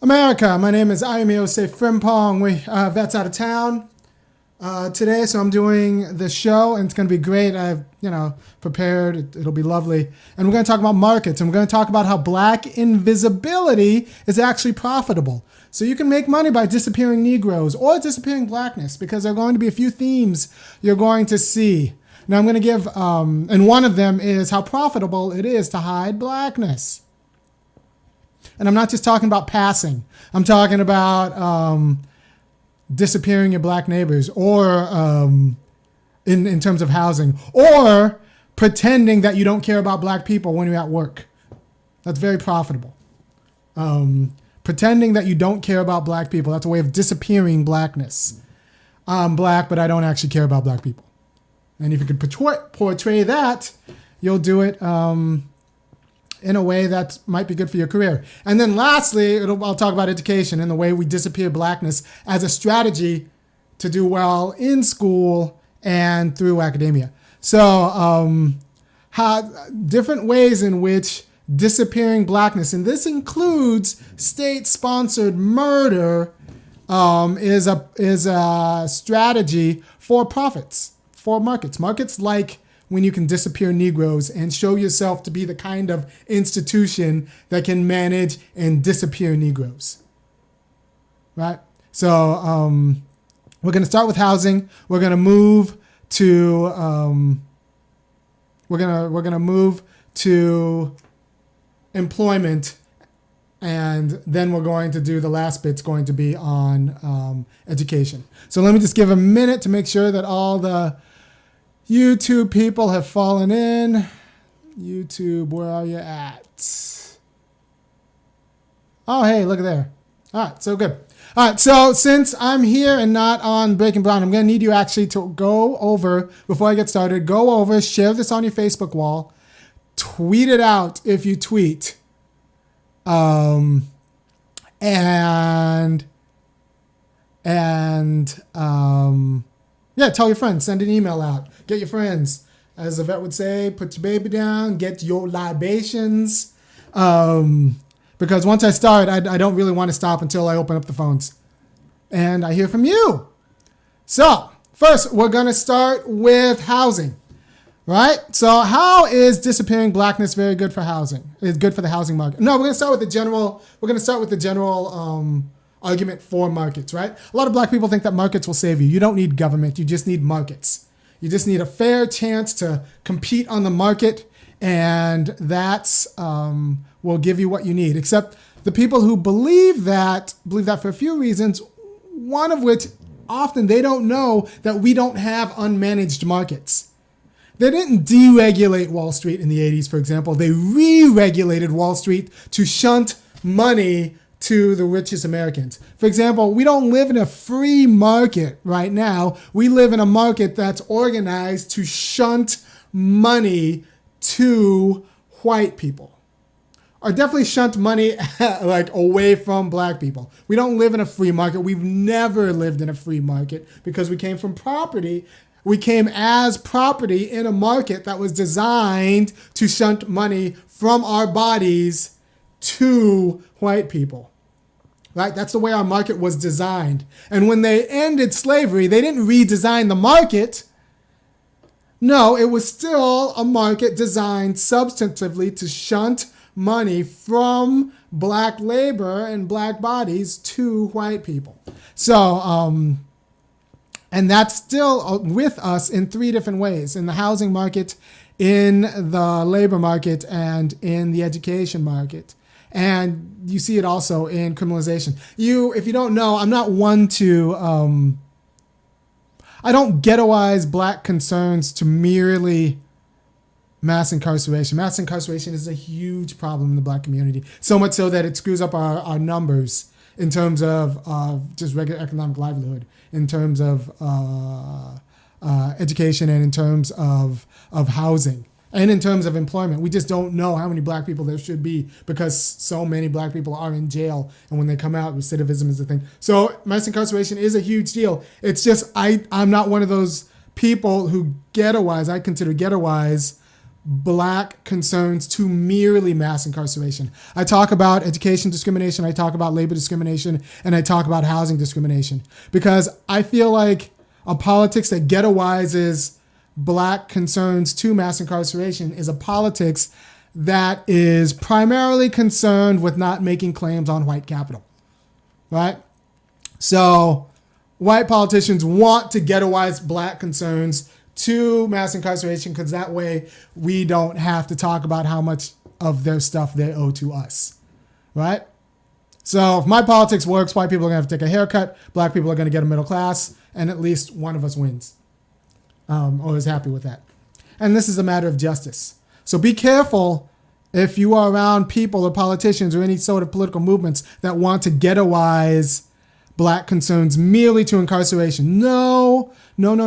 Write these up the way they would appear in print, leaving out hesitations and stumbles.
America, my name is Osei-Frimpong. Vets out of town today, so I'm doing the show, and it's going to be great. I've prepared. It'll be lovely. And we're going to talk about markets, and we're going to talk about how black invisibility is actually profitable. So you can make money by disappearing Negroes or disappearing blackness, because there are going to be a few themes you're going to see. Now I'm going to give, and one of them is how profitable it is to hide blackness. And I'm not just talking about passing. I'm talking about disappearing your black neighbors, or in terms of housing, or pretending that you don't care about black people when you're at work. That's very profitable. Pretending that you don't care about black people. That's a way of disappearing blackness. I'm black, but I don't actually care about black people. And if you could portray that, you'll do it in a way that might be good for your career. And then lastly, I'll talk about education and the way we disappear blackness as a strategy to do well in school and through academia. So different ways in which disappearing blackness, and this includes state-sponsored murder, is a strategy for profits, for markets. Markets like when you can disappear Negroes and show yourself to be the kind of institution that can manage and disappear Negroes, right? So we're going to start with housing. We're going to move to we're going to move to employment, and then we're going to do the last bit's going to be on education. So let me just give a minute to make sure that all the YouTube people have fallen in. YouTube, where are you at? Oh, hey, look at there. All right, so good. All right, so since I'm here and not on Breaking Brown, I'm going to need you actually to go over, before I get started, go over, share this on your Facebook wall, tweet it out if you tweet, and tell your friends, send an email out, get your friends. As the vet would say, put your baby down, get your libations. Because once I start, I don't really want to stop until I open up the phones. And I hear from you. So first, we're going to start with housing, right? So how is disappearing blackness very good for housing? It's good for the housing market. No, we're going to start with the general, argument for markets, right? A lot of black people think that markets will save you. You don't need government. You just need markets. You just need a fair chance to compete on the market, and that's will give you what you need. Except the people who believe that for a few reasons, one of which often they don't know that we don't have unmanaged markets. They didn't deregulate Wall Street in the 80s, for example. They re-regulated Wall Street to shunt money to the richest Americans. For example, we don't live in a free market right now. We live in a market that's organized to shunt money to white people. Or definitely shunt money away from black people. We don't live in a free market. We've never lived in a free market because we came from property. We came as property in a market that was designed to shunt money from our bodies to white people. Right? That's the way our market was designed. And when they ended slavery, they didn't redesign the market. No, it was still a market designed substantively to shunt money from black labor and black bodies to white people. So, and that's still with us in three different ways: in the housing market, in the labor market, and in the education market. And you see it also in criminalization. If you don't know, I'm not one to, I don't ghettoize black concerns to merely mass incarceration. Mass incarceration is a huge problem in the black community, so much so that it screws up our numbers in terms of just regular economic livelihood, in terms of education, and in terms of housing. And in terms of employment, we just don't know how many black people there should be because so many black people are in jail. And when they come out, recidivism is the thing. So mass incarceration is a huge deal. It's just I'm not one of those people who ghettoize. I consider ghettoize black concerns to merely mass incarceration. I talk about education discrimination, I talk about labor discrimination, and I talk about housing discrimination, because I feel like a politics that ghettoizes black concerns to mass incarceration is a politics that is primarily concerned with not making claims on white capital, right? So white politicians want to ghettoize black concerns to mass incarceration because that way we don't have to talk about how much of their stuff they owe to us, right? So if my politics works, white people are going to have to take a haircut, black people are going to get a middle class, and at least one of us wins or is happy with that. And this is a matter of justice. So be careful if you are around people or politicians or any sort of political movements that want to ghettoize black concerns merely to incarceration. No. We need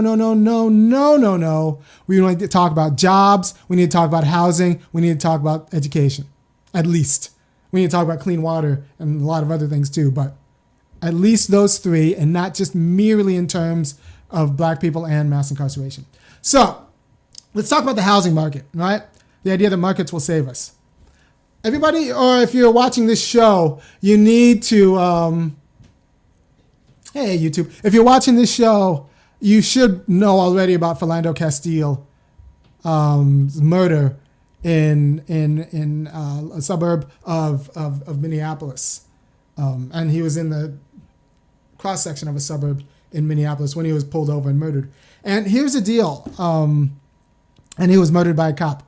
to talk about jobs. We need to talk about housing. We need to talk about education, at least. We need to talk about clean water and a lot of other things too, but at least those three, and not just merely in terms of black people and mass incarceration. So let's talk about the housing market, right? The idea that markets will save us. Everybody, or if you're watching this show, you need to, hey, YouTube. If you're watching this show, you should know already about Philando Castile's murder in a suburb of Minneapolis. And he was in the cross-section of a suburb in Minneapolis when he was pulled over and murdered. And here's the deal. And he was murdered by a cop.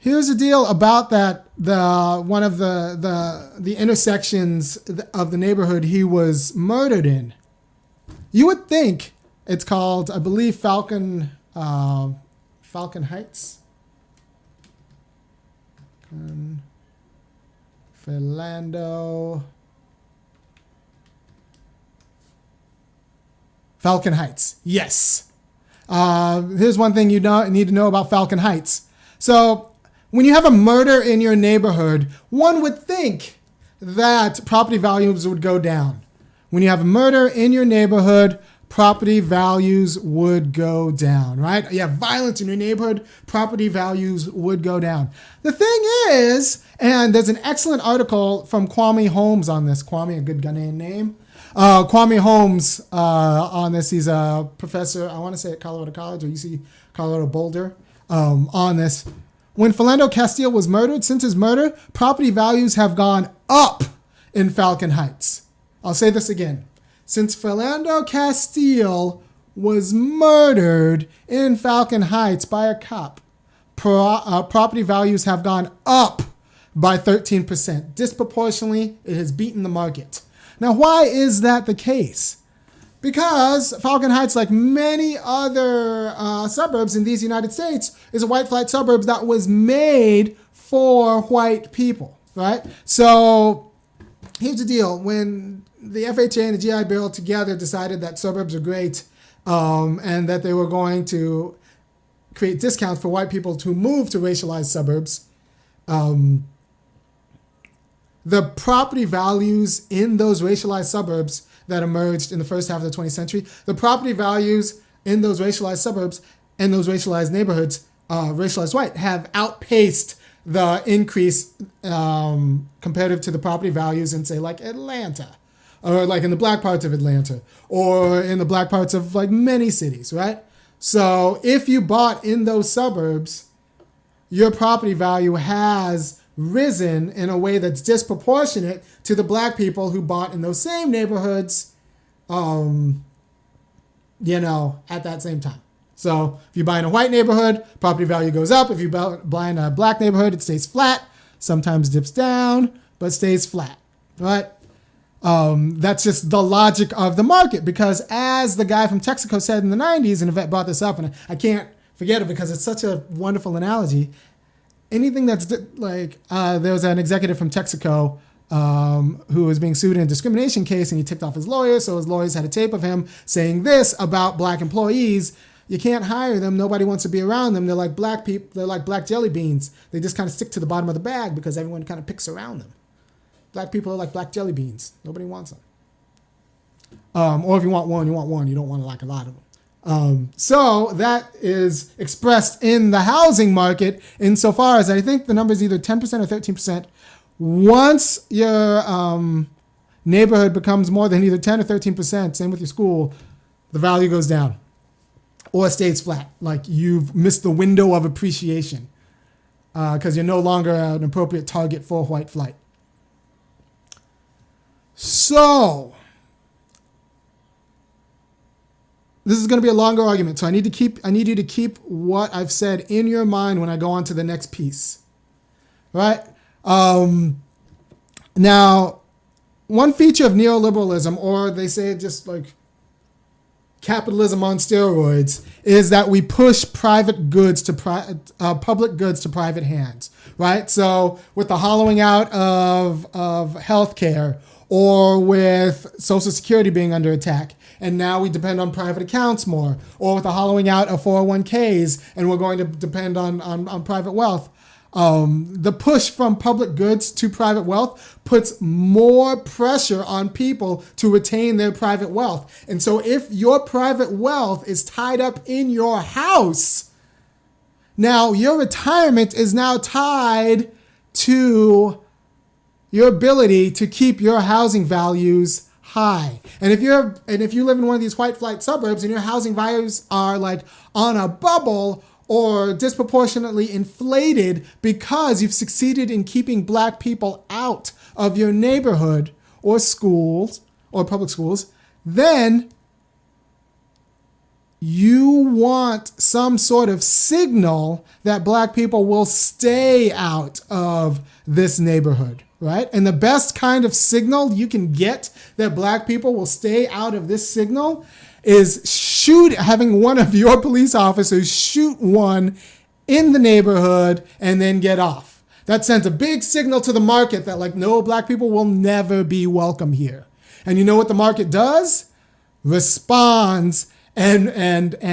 Here's the deal about that. One of the intersections of the neighborhood he was murdered in. You would think it's called, I believe, Falcon Heights. Falcon Heights. Yes. Here's one thing you need to know about Falcon Heights. So when you have a murder in your neighborhood, one would think that property values would go down. When you have a murder in your neighborhood, property values would go down, right? You have violence in your neighborhood, property values would go down. The thing is, and there's an excellent article from Kwame Holmes on this. Kwame, a good Ghanaian name. Kwame Holmes on this. He's a professor, I want to say at Colorado College or UC Colorado Boulder, on this. When Philando Castile was murdered, since his murder, property values have gone up in Falcon Heights. I'll say this again. Since Philando Castile was murdered in Falcon Heights by a cop, property values have gone up by 13%. Disproportionately, it has beaten the market. Now, why is that the case? Because Falcon Heights, like many other suburbs in these United States, is a white flat suburb that was made for white people, right? So here's the deal. When the FHA and the GI Bill together decided that suburbs are great and that they were going to create discounts for white people to move to racialized suburbs, the property values in those racialized suburbs that emerged in the first half of the 20th century, the property values in those racialized suburbs and those racialized neighborhoods, racialized white, have outpaced the increase comparative to the property values in, say, like Atlanta, or like in the black parts of Atlanta, or in the black parts of like many cities, right? So if you bought in those suburbs, your property value has risen in a way that's disproportionate to the black people who bought in those same neighborhoods, at that same time. So if you buy in a white neighborhood, property value goes up. If you buy in a black neighborhood, it stays flat, sometimes dips down, but stays flat, right? That's just the logic of the market, because as the guy from Texaco said in the 90s, and Yvette brought this up, and I can't forget it because it's such a wonderful analogy. Anything that's there was an executive from Texaco who was being sued in a discrimination case, and he ticked off his lawyers. So his lawyers had a tape of him saying this about black employees: you can't hire them. Nobody wants to be around them. They're like black people. They're like black jelly beans. They just kind of stick to the bottom of the bag because everyone kind of picks around them. Black people are like black jelly beans. Nobody wants them. Or if you want one, you want one. You don't want like a lot of them. So that is expressed in the housing market insofar as I think the number is either 10% or 13%. Once your neighborhood becomes more than either 10 or 13%, same with your school, the value goes down or stays flat. Like you've missed the window of appreciation because you're no longer an appropriate target for white flight. So this is going to be a longer argument, so I need you to keep what I've said in your mind when I go on to the next piece, right? Now, one feature of neoliberalism, or they say just like capitalism on steroids, is that we push private goods to public goods to private hands, right? So with the hollowing out of healthcare, or with Social Security being under attack, and now we depend on private accounts more, or with the hollowing out of 401ks, and we're going to depend on private wealth. The push from public goods to private wealth puts more pressure on people to retain their private wealth. And so if your private wealth is tied up in your house, now your retirement is now tied to your ability to keep your housing values high. And if you live in one of these white flight suburbs and your housing values are like on a bubble or disproportionately inflated because you've succeeded in keeping black people out of your neighborhood or schools or public schools, then you want some sort of signal that black people will stay out of this neighborhood, right? And the best kind of signal you can get that black people will stay out of this signal is having one of your police officers shoot one in the neighborhood and then get off. That sends a big signal to the market that like, no, black people will never be welcome here. And you know what the market does? Responds and I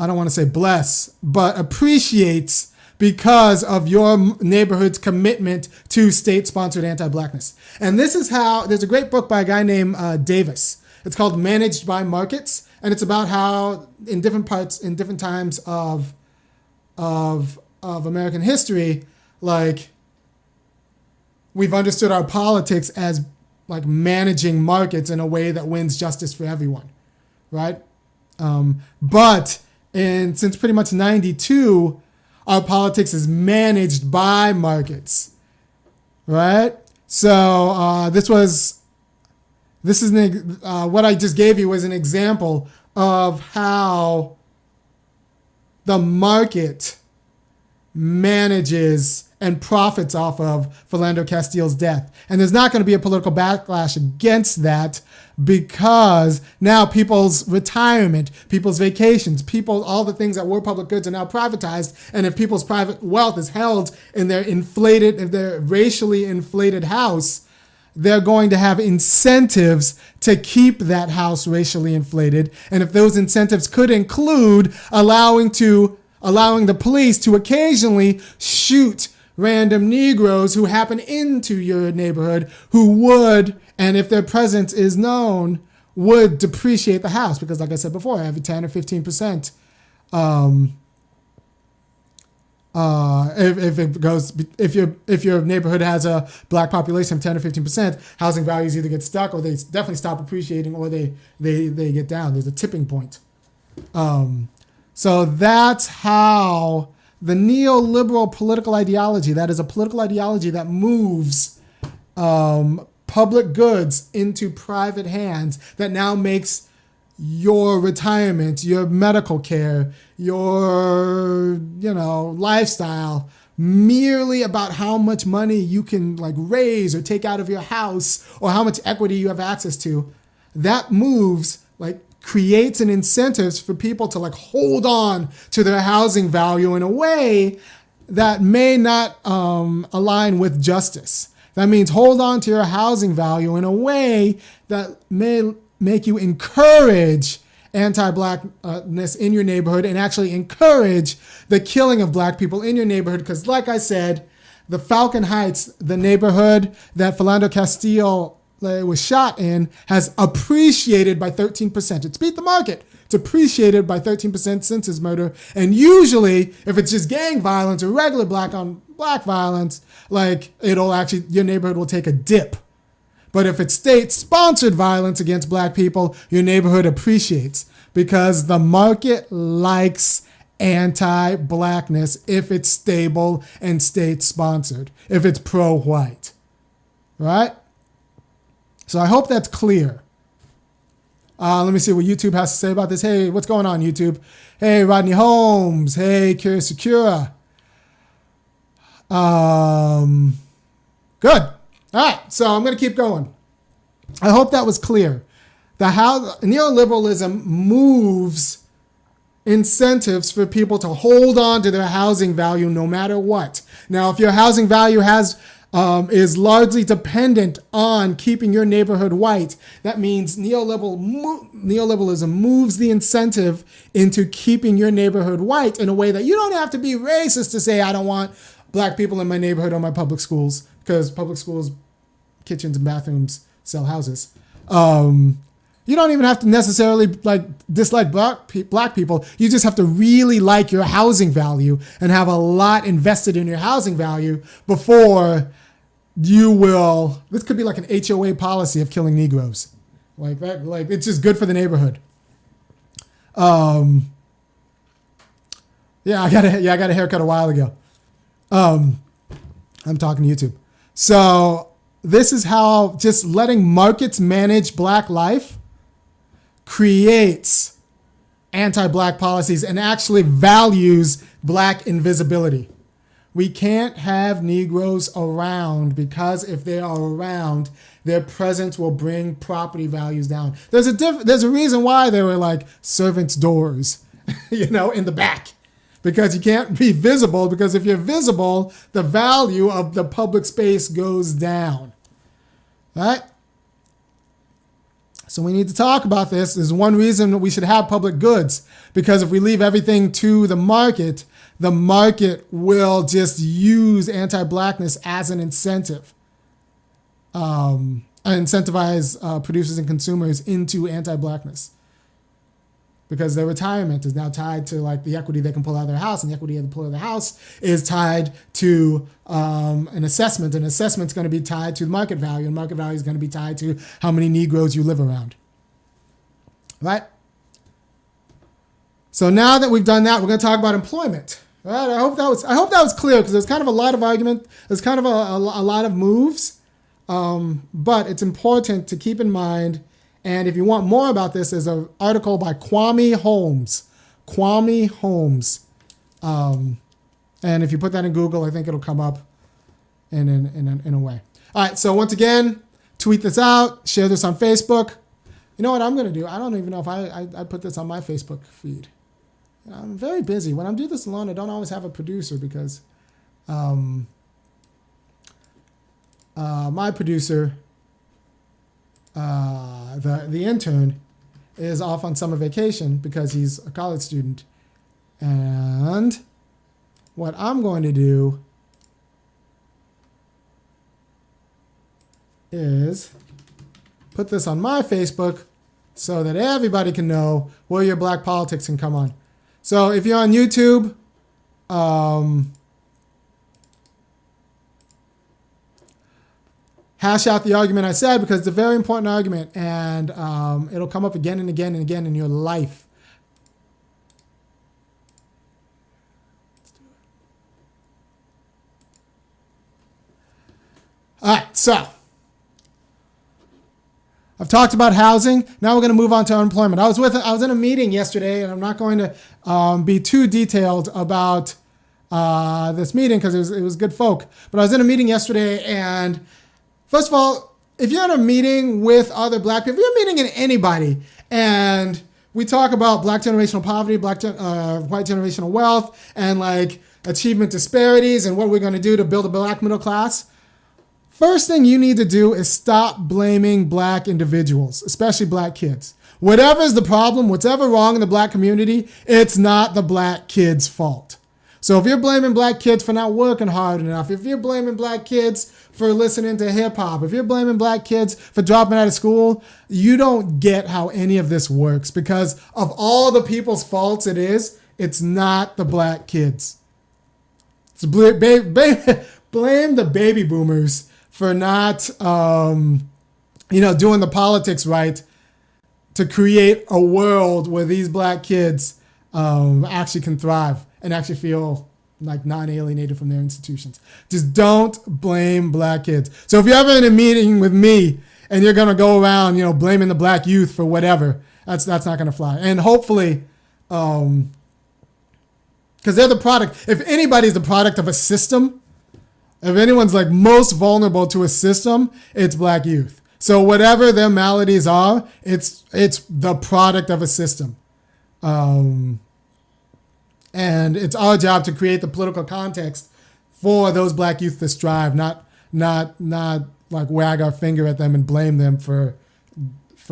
don't want to say bless, but appreciates because of your neighborhood's commitment to state-sponsored anti-blackness. And this is how, there's a great book by a guy named Davis. It's called Managed by Markets, and it's about how in different times of American history, like we've understood our politics as like managing markets in a way that wins justice for everyone, right? But since pretty much 92, our politics is managed by markets, right? So what I just gave you was an example of how the market manages and profits off of Philando Castile's death. And there's not going to be a political backlash against that because now people's retirement, people's vacations, all the things that were public goods are now privatized. And if people's private wealth is held in their racially inflated house, they're going to have incentives to keep that house racially inflated. And if those incentives could include allowing the police to occasionally shoot random Negroes who happen into your neighborhood who would, and if their presence is known, would depreciate the house. Because like I said before, every 10 or 15%, if your neighborhood has a black population of 10 or 15%, housing values either get stuck or they definitely stop appreciating or they get down. There's a tipping point. So that's how the neoliberal political ideology, that is a political ideology that moves public goods into private hands, that now makes your retirement, your medical care, your lifestyle merely about how much money you can like raise or take out of your house or how much equity you have access to. That moves creates an incentive for people to hold on to their housing value in a way that may not align with justice. That means hold on to your housing value in a way that may make you encourage anti-blackness in your neighborhood and actually encourage the killing of black people in your neighborhood. Because like I said, the Falcon Heights, the neighborhood that Philando Castile it was shot in has appreciated by 13%. It's beat the market. It's appreciated by 13% since his murder. And usually, if it's just gang violence or regular black on black violence, like your neighborhood will take a dip. But if it's state-sponsored violence against black people, your neighborhood appreciates because the market likes anti-blackness if it's stable and state-sponsored, if it's pro-white, right? So I hope that's clear. Let me see what YouTube has to say about this. Hey, what's going on, YouTube? Hey, Rodney Holmes. Hey, Kira Secura. Good. All right, so I'm going to keep going. I hope that was clear. Neoliberalism moves incentives for people to hold on to their housing value no matter what. Now, if your housing value is largely dependent on keeping your neighborhood white, that means neoliberalism moves the incentive into keeping your neighborhood white in a way that you don't have to be racist to say, I don't want black people in my neighborhood or my public schools, because public schools, kitchens and bathrooms sell houses. You don't even have to necessarily dislike black people. You just have to really like your housing value and have a lot invested in your housing value before you will. This could be like an HOA policy of killing Negroes, like that. Like it's just good for the neighborhood. Yeah, I got a haircut a while ago. I'm talking to YouTube. So this is how just letting markets manage black life creates anti-black policies and actually values black invisibility. We can't have Negroes around because if they are around, their presence will bring property values down. There's a reason why they were like servants' doors, in the back, because you can't be visible, because if you're visible, the value of the public space goes down, right? So we need to talk about this. There's one reason that we should have public goods, because if we leave everything to the market will just use anti-blackness as an incentive, incentivize producers and consumers into anti-blackness, because their retirement is now tied to like the equity they can pull out of their house, and the equity they can pull out of their house is tied to an assessment. An assessment's going to be tied to market value, and market value is going to be tied to how many Negroes you live around, right? So now that we've done that, we're going to talk about employment. Right? I hope that was clear, because there's kind of a lot of argument. There's kind of a lot of moves, but it's important to keep in mind. And if you want more about this, there's an article by Kwame Holmes. And if you put that in Google, I think it'll come up in a way. All right. So once again, tweet this out, share this on Facebook. You know what I'm going to do? I don't even know if I put this on my Facebook feed. I'm very busy. When I'm doing this alone, I don't always have a producer, because my producer, the intern, is off on summer vacation because he's a college student. And what I'm going to do is put this on my Facebook so that everybody can know where your black politics can come on. So if you're on YouTube, hash out the argument I said, because it's a very important argument, and it'll come up again and again and again in your life. All right, so I've talked about housing. Now we're going to move on to unemployment. I was in a meeting yesterday, and I'm not going to be too detailed about this meeting because it was good folk. But I was in a meeting yesterday, and first of all, if you're in a meeting with other black people, if you're meeting anybody, and we talk about black generational poverty, white generational wealth, and like achievement disparities, and what we're going to do to build a black middle class. First thing you need to do is stop blaming black individuals, especially black kids. Whatever is the problem, whatever wrong in the black community, it's not the black kids' fault. So if you're blaming black kids for not working hard enough, if you're blaming black kids for listening to hip hop, if you're blaming black kids for dropping out of school, you don't get how any of this works, because of all the people's faults it's not the black kids. So blame the baby boomers for not, doing the politics right to create a world where these black kids actually can thrive and actually feel like non-alienated from their institutions. Just don't blame black kids. So if you're ever in a meeting with me and you're gonna go around, blaming the black youth for whatever, that's not gonna fly. And hopefully, because they're the product. If anybody's the product of a system, if anyone's like most vulnerable to a system, it's black youth. So whatever their maladies are, it's the product of a system. And it's our job to create the political context for those black youth to strive, not like wag our finger at them and blame them for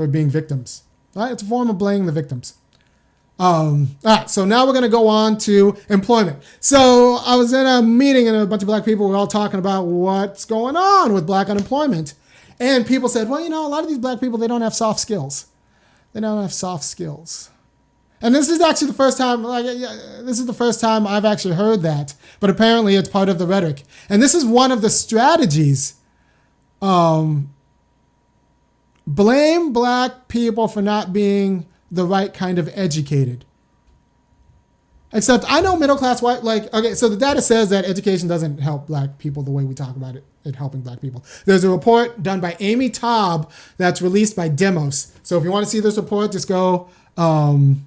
being victims. Right? It's a form of blaming the victims. All right, so now we're going to go on to employment. So I was in a meeting and a bunch of black people were all talking about what's going on with black unemployment. And people said, well, a lot of these black people, they don't have soft skills. They don't have soft skills. And this is actually the first time, I've actually heard that. But apparently it's part of the rhetoric. And this is one of the strategies. Blame black people for not being the right kind of educated. Except I know middle class white, so the data says that education doesn't help black people the way we talk about it helping black people. There's a report done by Amy Taub that's released by Demos. So if you want to see this report, just go Amy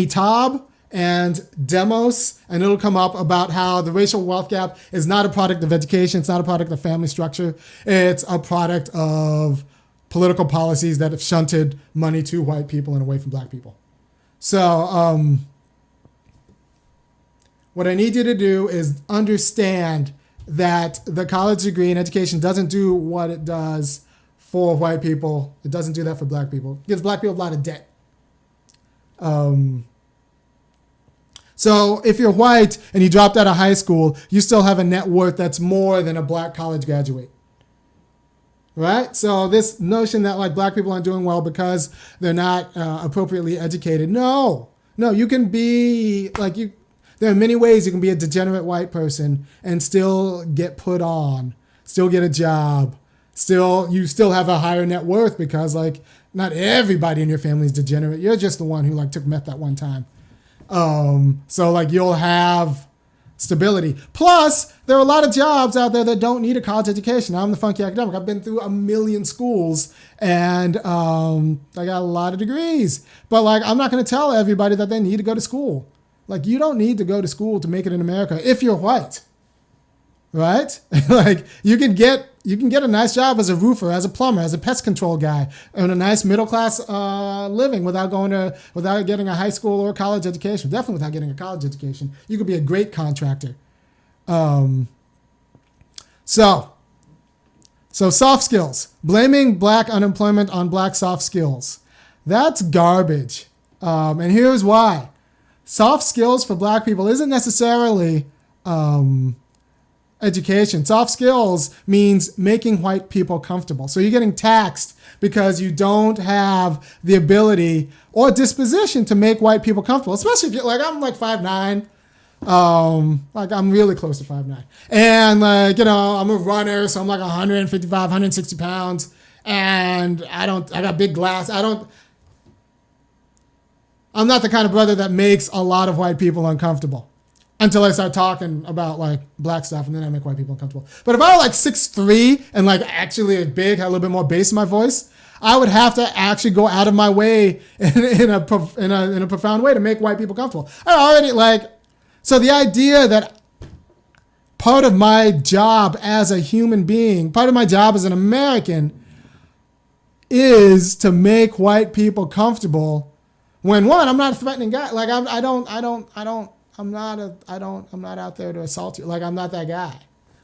Taub and Demos, and it'll come up about how the racial wealth gap is not a product of education. It's not a product of family structure. It's a product of political policies that have shunted money to white people and away from black people. So what I need you to do is understand that the college degree and education doesn't do what it does for white people. It doesn't do that for black people. It gives black people a lot of debt. So if you're white and you dropped out of high school, you still have a net worth that's more than a black college graduate. Right? So this notion that black people aren't doing well because they're not appropriately educated. No, you can be there are many ways you can be a degenerate white person and still get put on, still get a job, you still have a higher net worth because not everybody in your family is degenerate. You're just the one who took meth that one time. So you'll have stability. Plus, there are a lot of jobs out there that don't need a college education. I'm the funky academic. I've been through a million schools and I got a lot of degrees. But I'm not going to tell everybody that they need to go to school. You don't need to go to school to make it in America if you're white. Right? You can get a nice job as a roofer, as a plumber, as a pest control guy, and a nice middle class living without getting a high school or college education. Definitely without getting a college education. You could be a great contractor. So soft skills. Blaming black unemployment on black soft skills. That's garbage. And here's why. Soft skills for black people isn't necessarily education. Soft skills means making white people comfortable. So you're getting taxed because you don't have the ability or disposition to make white people comfortable, especially if you're I'm 5'9". I'm really close to 5'9". And I'm a runner, so I'm 155, 160 pounds. And I got big glass. I'm not the kind of brother that makes a lot of white people uncomfortable until I start talking about black stuff, and then I make white people uncomfortable. But if I were 6'3" and actually big, had a little bit more bass in my voice, I would have to actually go out of my way in a profound way to make white people comfortable. I already so the idea that part of my job as a human being, part of my job as an American, is to make white people comfortable. When I'm not a threatening guy. I'm not out there to assault you. I'm not that guy.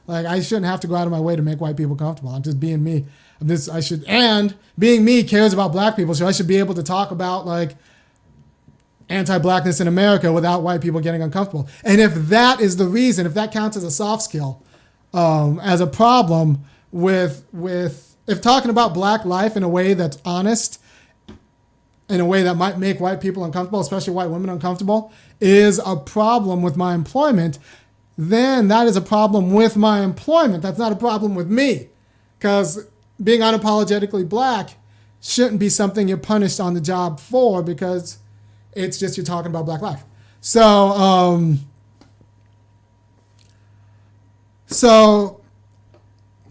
I shouldn't have to go out of my way to make white people comfortable. I'm just being me. And being me cares about black people, so I should be able to talk about anti-blackness in America without white people getting uncomfortable. And if that is the reason, if that counts as a soft skill, as a problem with if talking about black life in a way that's honest, in a way that might make white people uncomfortable, especially white women uncomfortable, is a problem with my employment, then that is a problem with my employment. That's not a problem with me. Because being unapologetically black shouldn't be something you're punished on the job for, because it's just you're talking about black life. So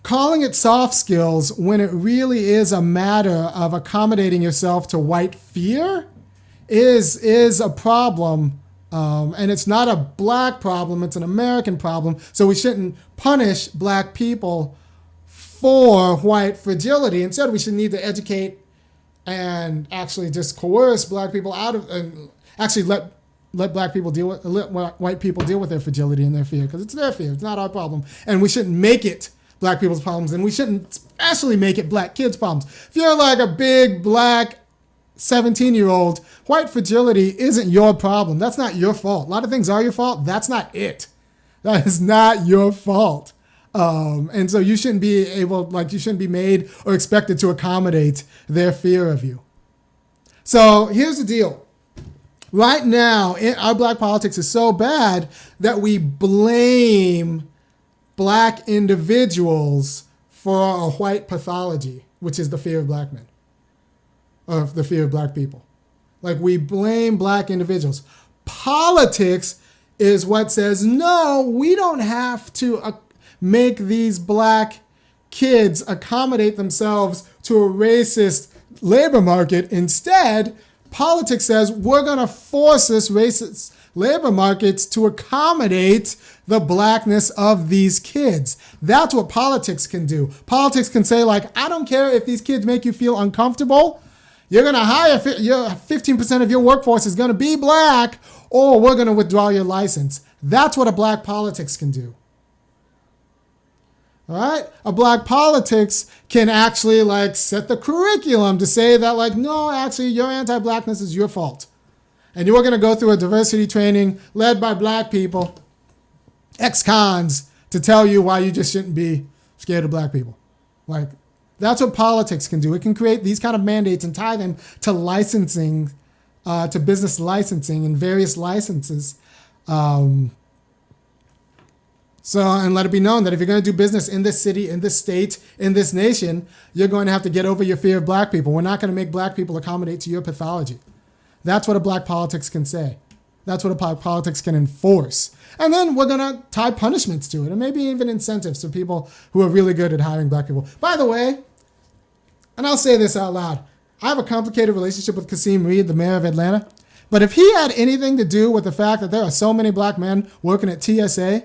calling it soft skills when it really is a matter of accommodating yourself to white fear is a problem. And it's not a black problem, it's an American problem. So we shouldn't punish black people for white fragility. Instead, we should need to educate and actually just coerce black people out of, and actually let black people let white people deal with their fragility and their fear, because it's their fear. It's not our problem. And we shouldn't make it black people's problems, and we shouldn't especially make it black kids' problems. If you're like a big black 17-year-old, white fragility isn't your problem. That's not your fault. A lot of things are your fault. That's not it. That is not your fault. And so you shouldn't be made or expected to accommodate their fear of you. So here's the deal. Right now, our black politics is so bad that we blame black individuals for a white pathology, which is the fear of black men, or the fear of black people. Like, we blame black individuals. Politics is what says, no, we don't have to make these black kids accommodate themselves to a racist labor market. Instead, politics says we're going to force this racist labor markets to accommodate the blackness of these kids. That's what politics can do. Politics can say, like, I don't care if these kids make you feel uncomfortable. You're going to hire 15% of your workforce is going to be black, or we're going to withdraw your license. That's what a black politics can do. All right? A black politics can actually set the curriculum to say that no, actually your anti-blackness is your fault. And you're going to go through a diversity training led by black people, ex-cons, to tell you why you just shouldn't be scared of black people. That's what politics can do. It can create these kind of mandates and tie them to licensing, to business licensing and various licenses. And let it be known that if you're going to do business in this city, in this state, in this nation, you're going to have to get over your fear of black people. We're not going to make black people accommodate to your pathology. That's what a black politics can say. That's what a black politics can enforce. And then we're going to tie punishments to it, and maybe even incentives for people who are really good at hiring black people. By the way, and I'll say this out loud, I have a complicated relationship with Kasim Reed, the mayor of Atlanta. But if he had anything to do with the fact that there are so many black men working at TSA,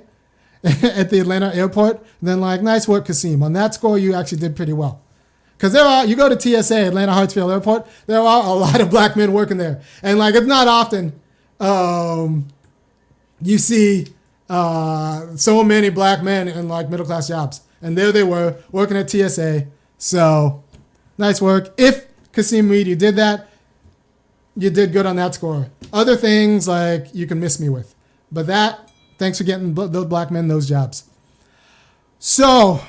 at the Atlanta airport, then nice work, Kasim. On that score, you actually did pretty well. Because you go to TSA, Atlanta Hartsfield Airport, there are a lot of black men working there. And it's not often you see so many black men in middle-class jobs. And there they were, working at TSA. So, nice work. If, Kasim Reed, you did that, you did good on that score. Other things, you can miss me with. But that, thanks for getting those black men those jobs. So,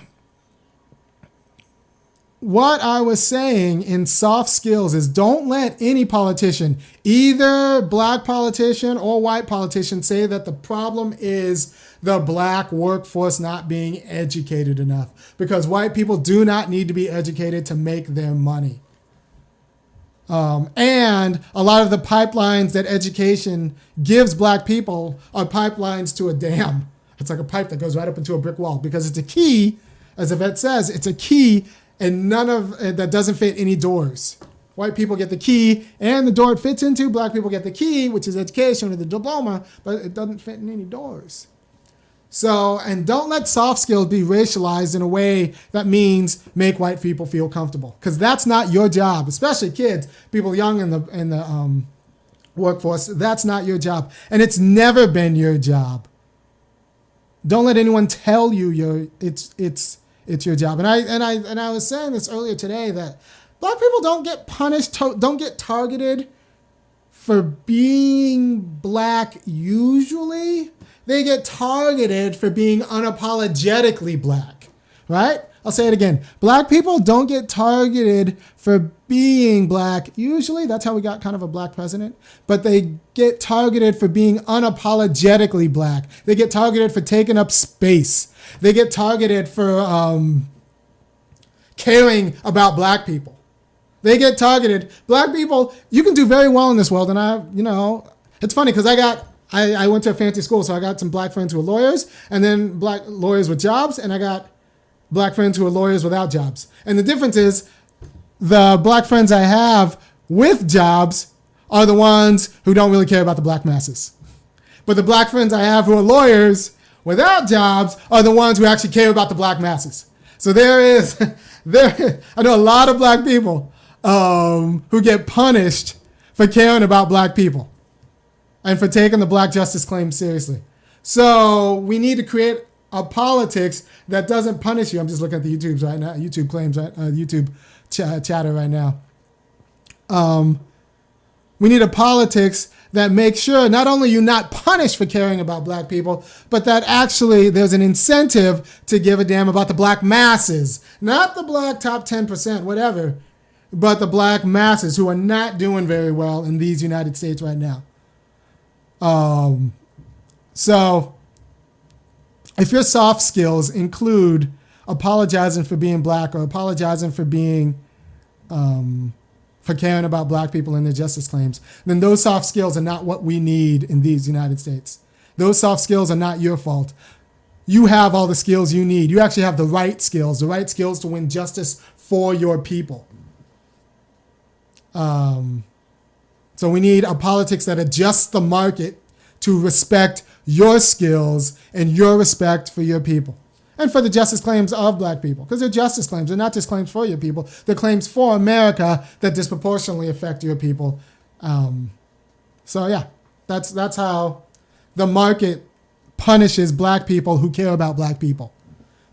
what I was saying in soft skills is don't let any politician, either black politician or white politician, say that the problem is the black workforce not being educated enough, because white people do not need to be educated to make their money. And a lot of the pipelines that education gives black people are pipelines to a dam. It's like a pipe that goes right up into a brick wall, because it's a key, as Yvette says, it's a key, and none of that doesn't fit any doors. White people get the key and the door it fits into. Black people get the key, which is education or the diploma, but it doesn't fit in any doors. So, and don't let soft skills be racialized in a way that means make white people feel comfortable, because that's not your job, especially kids, people young in the workforce. That's not your job, and it's never been your job. Don't let anyone tell you it's your job. And I was saying this earlier today, that black people don't get punished, don't get targeted for being black usually. They get targeted for being unapologetically black, right? I'll say it again. Black people don't get targeted for being black usually. That's how we got kind of a black president. But they get targeted for being unapologetically black. They get targeted for taking up space. They get targeted for caring about black people. They get targeted. Black people, you can do very well in this world. And it's funny because I went to a fancy school, so I got some black friends who are lawyers, and then black lawyers with jobs, and I got black friends who are lawyers without jobs. And the difference is the black friends I have with jobs are the ones who don't really care about the black masses. But the black friends I have who are lawyers without jobs are the ones who actually care about the black masses. So I know a lot of black people who get punished for caring about black people and for taking the black justice claim seriously. So we need to create a politics that doesn't punish you. I'm just looking at the YouTubes right now, YouTube claims, right? YouTube chatter right now. We need a politics that makes sure not only you're not punished for caring about black people, but that actually there's an incentive to give a damn about the black masses, not the black top 10%, whatever, but the black masses who are not doing very well in these United States right now. So if your soft skills include apologizing for being black or apologizing for being, for caring about black people and their justice claims, then those soft skills are not what we need in these United States. Those soft skills are not your fault. You have all the skills you need. You actually have the right skills to win justice for your people. So we need a politics that adjusts the market to respect your skills and your respect for your people and for the justice claims of black people, because they're justice claims. They're not just claims for your people. They're claims for America that disproportionately affect your people. So yeah, that's how the market punishes black people who care about black people,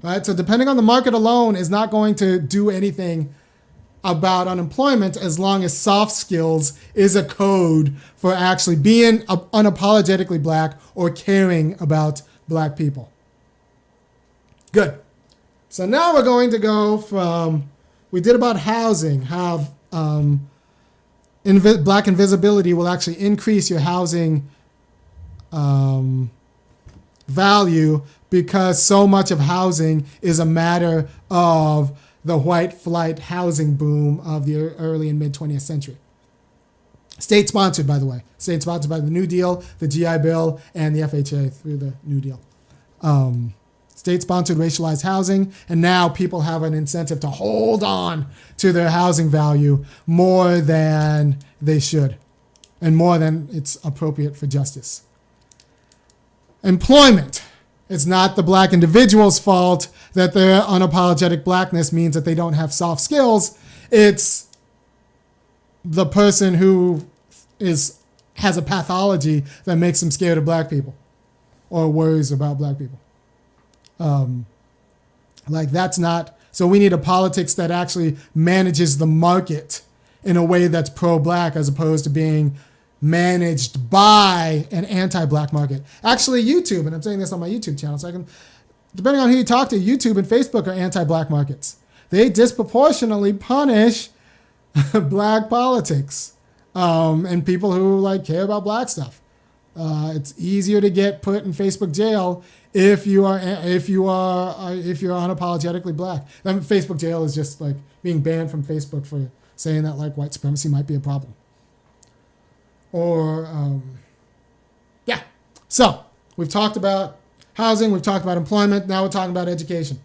right? So depending on the market alone is not going to do anything about unemployment as long as soft skills is a code for actually being unapologetically black or caring about black people. Good. So now we're going to go from, we did about housing, how black invisibility will actually increase your housing value because so much of housing is a matter of the white flight housing boom of the early and mid 20th century. State-sponsored, by the way. State-sponsored by the New Deal, the GI Bill, and the FHA through the New Deal. State-sponsored racialized housing, and now people have an incentive to hold on to their housing value more than they should, and more than it's appropriate for justice. Employment. It's not the black individual's fault that their unapologetic blackness means that they don't have soft skills. It's the person who has a pathology that makes them scared of black people or worries about black people. That's not, so we need a politics that actually manages the market in a way that's pro-black as opposed to being managed by an anti-black market. Actually, YouTube, and I'm saying this on my YouTube channel, so I can, depending on who you talk to, YouTube and Facebook are anti-black markets. They disproportionately punish black politics and people who care about black stuff. It's easier to get put in Facebook jail if you're unapologetically black. And Facebook jail is just being banned from Facebook for saying that white supremacy might be a problem. Or so we've talked about housing, we've talked about employment, now we're talking about education.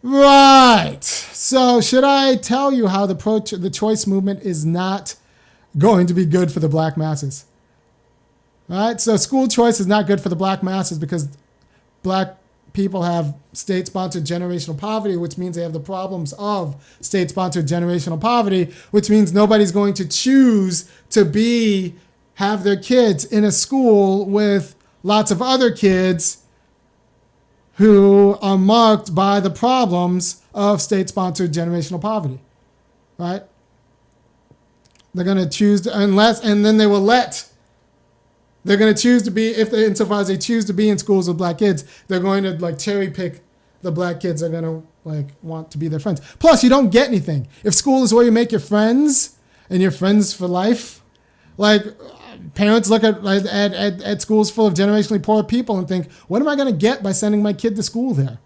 Right. So should I tell you how the choice movement is not going to be good for the black masses? Right? So school choice is not good for the black masses because black people have state-sponsored generational poverty, which means they have the problems of state-sponsored generational poverty, which means nobody's going to choose to have their kids in a school with lots of other kids who are marked by the problems of state-sponsored generational poverty, right? They're going to choose to, unless, and then they will they're going to choose to be, insofar as they choose to be in schools with black kids, they're going to like cherry pick the black kids that are going to like want to be their friends. Plus, you don't get anything. If school is where you make your friends and your friends for life, like parents look at schools full of generationally poor people and think, what am I going to get by sending my kid to school there?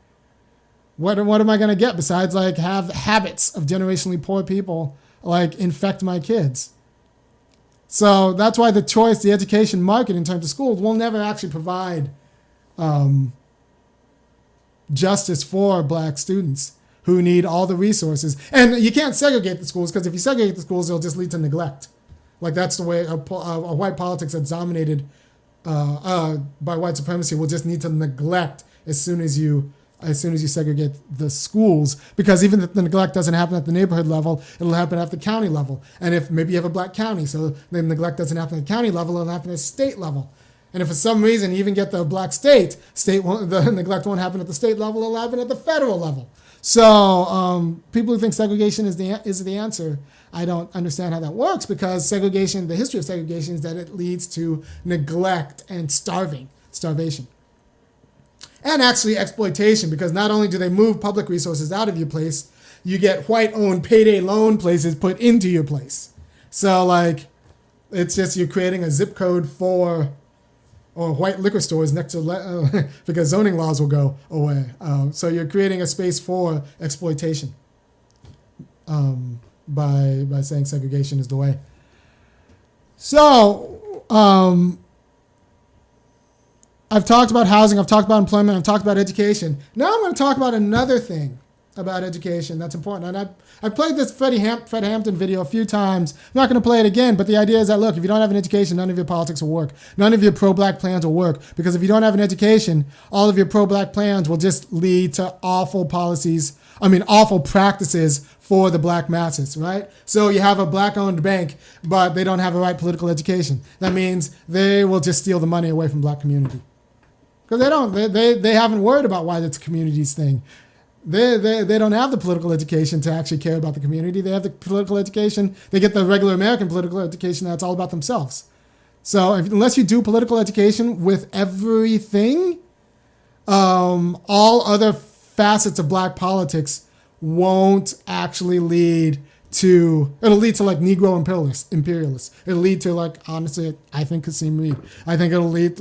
What am I going to get besides like have habits of generationally poor people like infect my kids? So that's why the education market in terms of schools will never actually provide justice for black students who need all the resources. And you can't segregate the schools, because if you segregate the schools, it'll just lead to neglect. Like that's the way a white politics that's dominated by white supremacy will just need to neglect as soon as you segregate the schools, because even if the neglect doesn't happen at the neighborhood level, it'll happen at the county level. And if maybe you have a black county, so the neglect doesn't happen at the county level, it'll happen at the state level. And if for some reason you even get the black state the neglect won't happen at the state level, it'll happen at the federal level. So people who think segregation is the answer, I don't understand how that works, because segregation, the history of segregation is that it leads to neglect and starvation. And actually exploitation, because not only do they move public resources out of your place, you get white-owned payday loan places put into your place. So like, it's just you're creating a zip code for white liquor stores next to because zoning laws will go away. So you're creating a space for exploitation by saying segregation is the way. So I've talked about housing, I've talked about employment, I've talked about education. Now I'm going to talk about another thing about education that's important. And I've played this Fred Hampton video a few times. I'm not going to play it again, but the idea is that, look, if you don't have an education, none of your politics will work. None of your pro-black plans will work, because if you don't have an education, all of your pro-black plans will just lead to awful practices for the black masses, right? So you have a black-owned bank, but they don't have a right political education. That means they will just steal the money away from black community. Because they haven't worried about why that's a community's thing. They don't have the political education to actually care about the community. They have the political education. They get the regular American political education that's all about themselves. So unless you do political education with everything, all other facets of black politics won't actually lead to, it'll lead to like Negro imperialists. It'll lead to like, honestly, I think Kasim Reed. I think it'll lead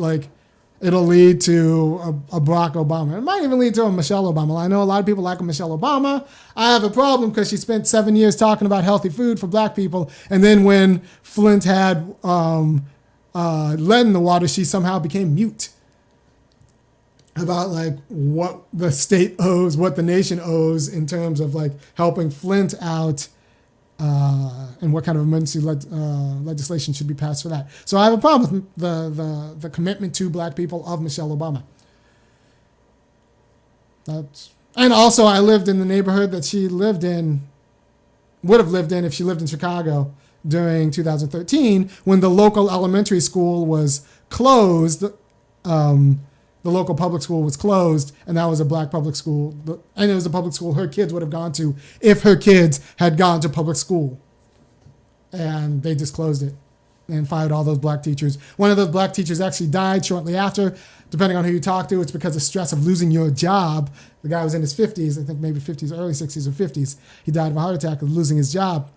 to a Barack Obama. It might even lead to a Michelle Obama. I know a lot of people like a Michelle Obama. I have a problem because she spent 7 years talking about healthy food for black people. And then when Flint had lead in the water, she somehow became mute about like what the state owes, what the nation owes in terms of like helping Flint out, and what kind of emergency legislation should be passed for that. So I have a problem with the commitment to black people of Michelle Obama. And also I lived in the neighborhood that she would have lived in if she lived in Chicago during 2013, when the local elementary school was closed. The local public school was closed, and that was a black public school. And it was a public school her kids would have gone to if her kids had gone to public school. And they just closed it and fired all those black teachers. One of those black teachers actually died shortly after. Depending on who you talk to, it's because of stress of losing your job. The guy was in his 50s, I think maybe 50s, early 60s or 50s. He died of a heart attack of losing his job.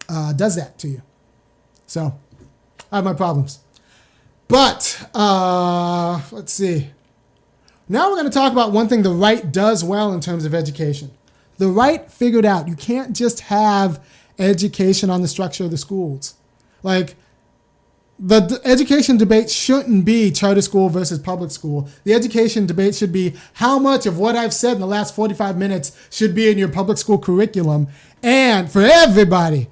Does that to you. So I have my problems. But let's see. Now we're going to talk about one thing the right does well in terms of education. The right figured out you can't just have education on the structure of the schools. Like, the education debate shouldn't be charter school versus public school. The education debate should be how much of what I've said in the last 45 minutes should be in your public school curriculum, and for everybody.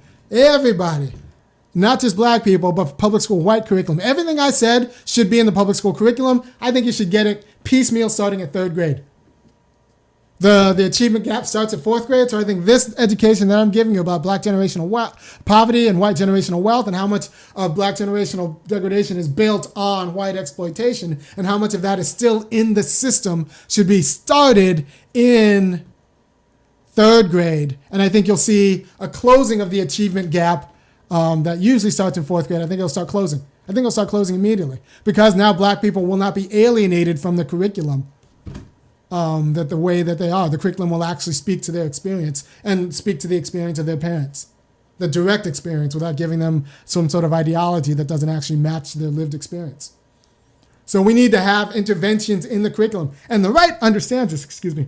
Not just black people, but public school white curriculum. Everything I said should be in the public school curriculum. I think you should get it piecemeal starting at 3rd grade. The achievement gap starts at 4th grade, so I think this education that I'm giving you about black generational poverty and white generational wealth, and how much of black generational degradation is built on white exploitation, and how much of that is still in the system, should be started in 3rd grade. And I think you'll see a closing of the achievement gap that usually starts in fourth grade. I think it'll start closing. I think it'll start closing immediately because now black people will not be alienated from the curriculum. That the way that they are, the curriculum will actually speak to their experience and speak to the experience of their parents, the direct experience, without giving them some sort of ideology that doesn't actually match their lived experience. So we need to have interventions in the curriculum. And the right understands this, excuse me.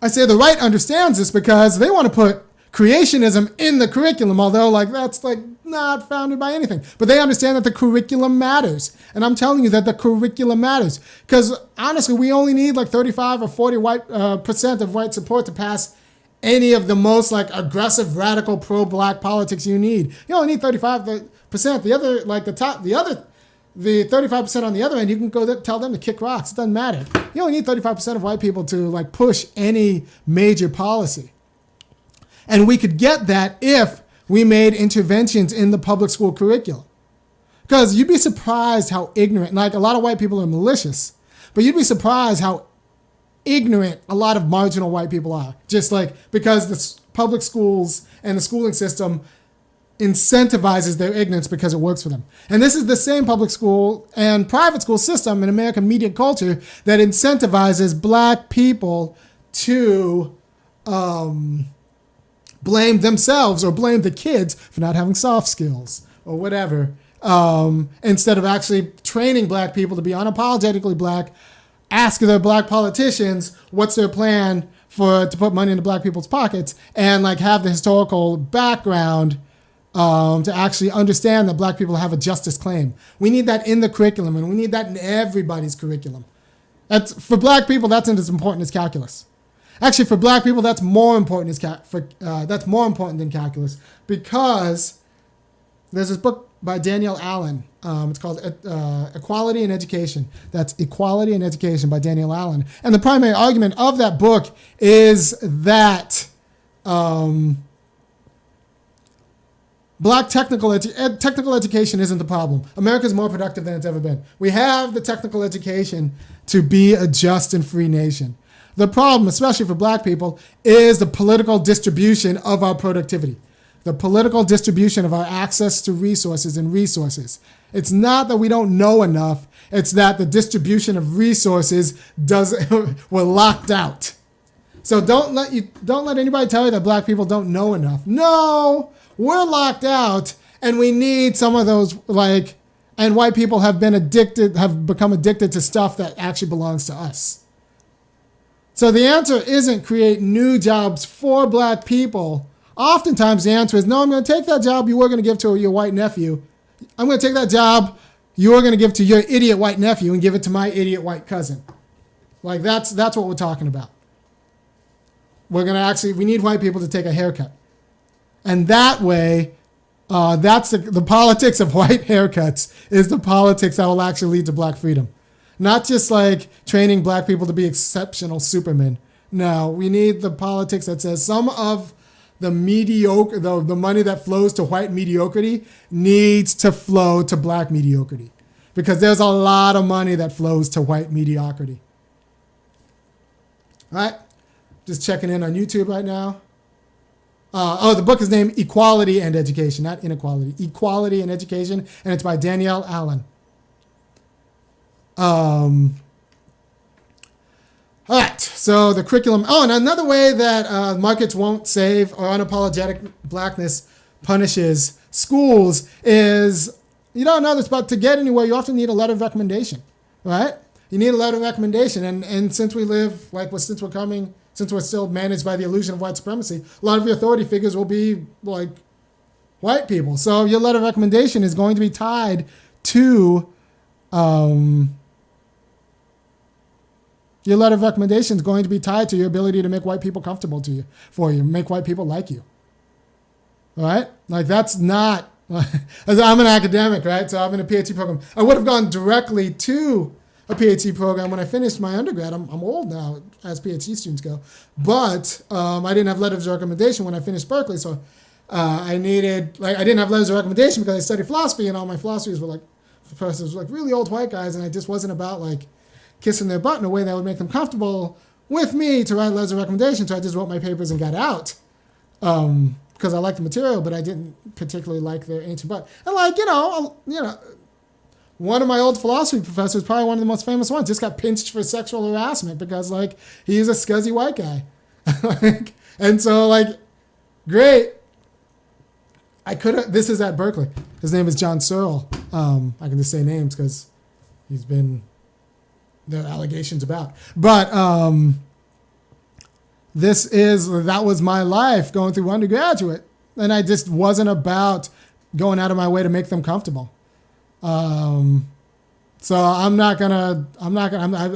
I say the right understands this because they want to put creationism in the curriculum, although that's not founded by anything. But they understand that the curriculum matters. And I'm telling you that the curriculum matters. Because honestly, we only need 35 or 40 percent of white support to pass any of the most aggressive, radical, pro-black politics you need. You only need 35%. The other, the 35% on the other end, you can go tell them to kick rocks. It doesn't matter. You only need 35% of white people to push any major policy. And we could get that if we made interventions in the public school curriculum. Because you'd be surprised how ignorant, a lot of white people are malicious, but you'd be surprised how ignorant a lot of marginal white people are. Just because the public schools and the schooling system incentivizes their ignorance because it works for them. And this is the same public school and private school system in American media culture that incentivizes black people to blame themselves or blame the kids for not having soft skills or whatever, instead of actually training black people to be unapologetically black, ask their black politicians what's their plan to put money into black people's pockets, and have the historical background to actually understand that black people have a justice claim. We need that in the curriculum, and we need that in everybody's curriculum. For black people, that's as important as calculus. Actually, for black people, that's more important than calculus, because there's this book by Danielle Allen. It's called Equality in Education. That's Equality in Education by Danielle Allen. And the primary argument of that book is that black technical education isn't the problem. America's more productive than it's ever been. We have the technical education to be a just and free nation. The problem, especially for black people, is the political distribution of our productivity, the political distribution of our access to resources and resources. It's not that we don't know enough. It's that the distribution of resources we're locked out. So don't let anybody tell you that black people don't know enough. No, we're locked out, and we need some of those and white people have become addicted to stuff that actually belongs to us. So the answer isn't create new jobs for black people. Oftentimes the answer is, no, I'm going to take that job you were going to give to your white nephew. I'm going to take that job you were going to give to your idiot white nephew and give it to my idiot white cousin. That's what we're talking about. We need white people to take a haircut. And that way, that's the politics of white haircuts is the politics that will actually lead to black freedom. Not just training black people to be exceptional supermen. No, we need the politics that says some of the the money that flows to white mediocrity needs to flow to black mediocrity. Because there's a lot of money that flows to white mediocrity. All right? Just checking in on YouTube right now. The book is named Equality and Education, not Inequality. Equality and Education, and it's by Danielle Allen. All right, so the curriculum. Oh, and another way that markets won't save or unapologetic blackness punishes schools is, you don't know this, but to get anywhere, you often need a letter of recommendation, right? You need a letter of recommendation, and since we live, since we're still managed by the illusion of white supremacy, a lot of your authority figures will be white people. So your letter of recommendation is going to be tied to your letter of recommendation is going to be tied to your ability to make white people comfortable for you, make white people like you. All right? That's not, I'm an academic, right? So I'm in a PhD program. I would have gone directly to a PhD program when I finished my undergrad. I'm old now as PhD students go. But I didn't have letters of recommendation when I finished Berkeley. So I didn't have letters of recommendation because I studied philosophy, and all my philosophers were professors were really old white guys, and I just wasn't about kissing their butt in a way that would make them comfortable with me to write letters of recommendation. So I just wrote my papers and got out because I liked the material, but I didn't particularly like their ancient but. And one of my old philosophy professors, probably one of the most famous ones, just got pinched for sexual harassment because he's a scuzzy white guy. And so great. This is at Berkeley. His name is John Searle. I can just say names because there are allegations about. But that was my life going through undergraduate. And I just wasn't about going out of my way to make them comfortable. So I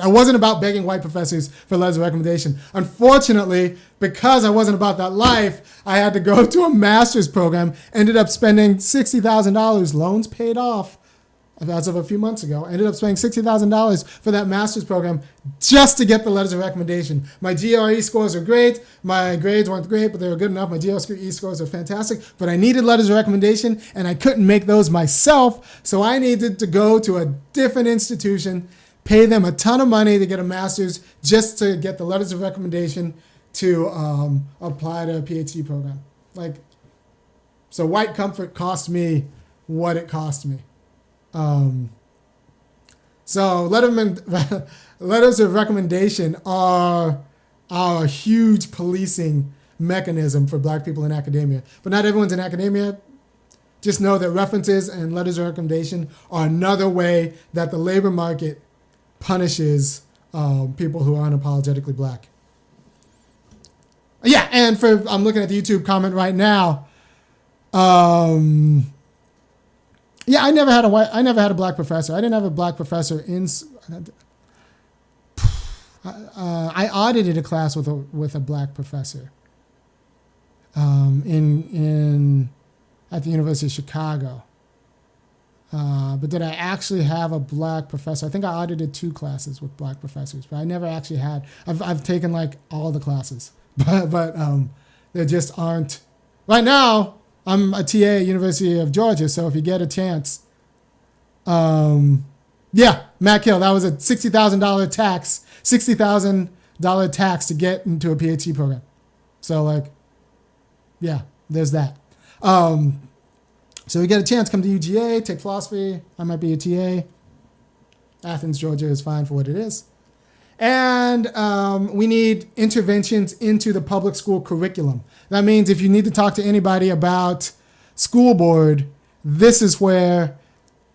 wasn't about begging white professors for letters of recommendation. Unfortunately, because I wasn't about that life, I had to go to a master's program, ended up spending $60,000, loans paid off as of a few months ago, ended up spending $60,000 for that master's program just to get the letters of recommendation. My GRE scores are great. My grades weren't great, but they were good enough. My GRE scores are fantastic, but I needed letters of recommendation, and I couldn't make those myself, so I needed to go to a different institution, pay them a ton of money to get a master's just to get the letters of recommendation to apply to a PhD program. So white comfort cost me what it cost me. So letters of recommendation are a huge policing mechanism for black people in academia. But not everyone's in academia. Just know that references and letters of recommendation are another way that the labor market punishes people who are unapologetically black. Yeah, and I'm looking at the YouTube comment right now. Yeah, I never had a black professor. I didn't have a black professor I audited a class with a black professor at the University of Chicago. But did I actually have a black professor? I think I audited 2 classes with black professors, but I never actually had. I've taken all the classes, but there just aren't right now. I'm a TA at University of Georgia, so if you get a chance, Matt Kill, that was a $60,000 tax to get into a PhD program. So there's that. So you get a chance, come to UGA, take philosophy. I might be a TA. Athens, Georgia is fine for what it is. And we need interventions into the public school curriculum. That means if you need to talk to anybody about school board, this is where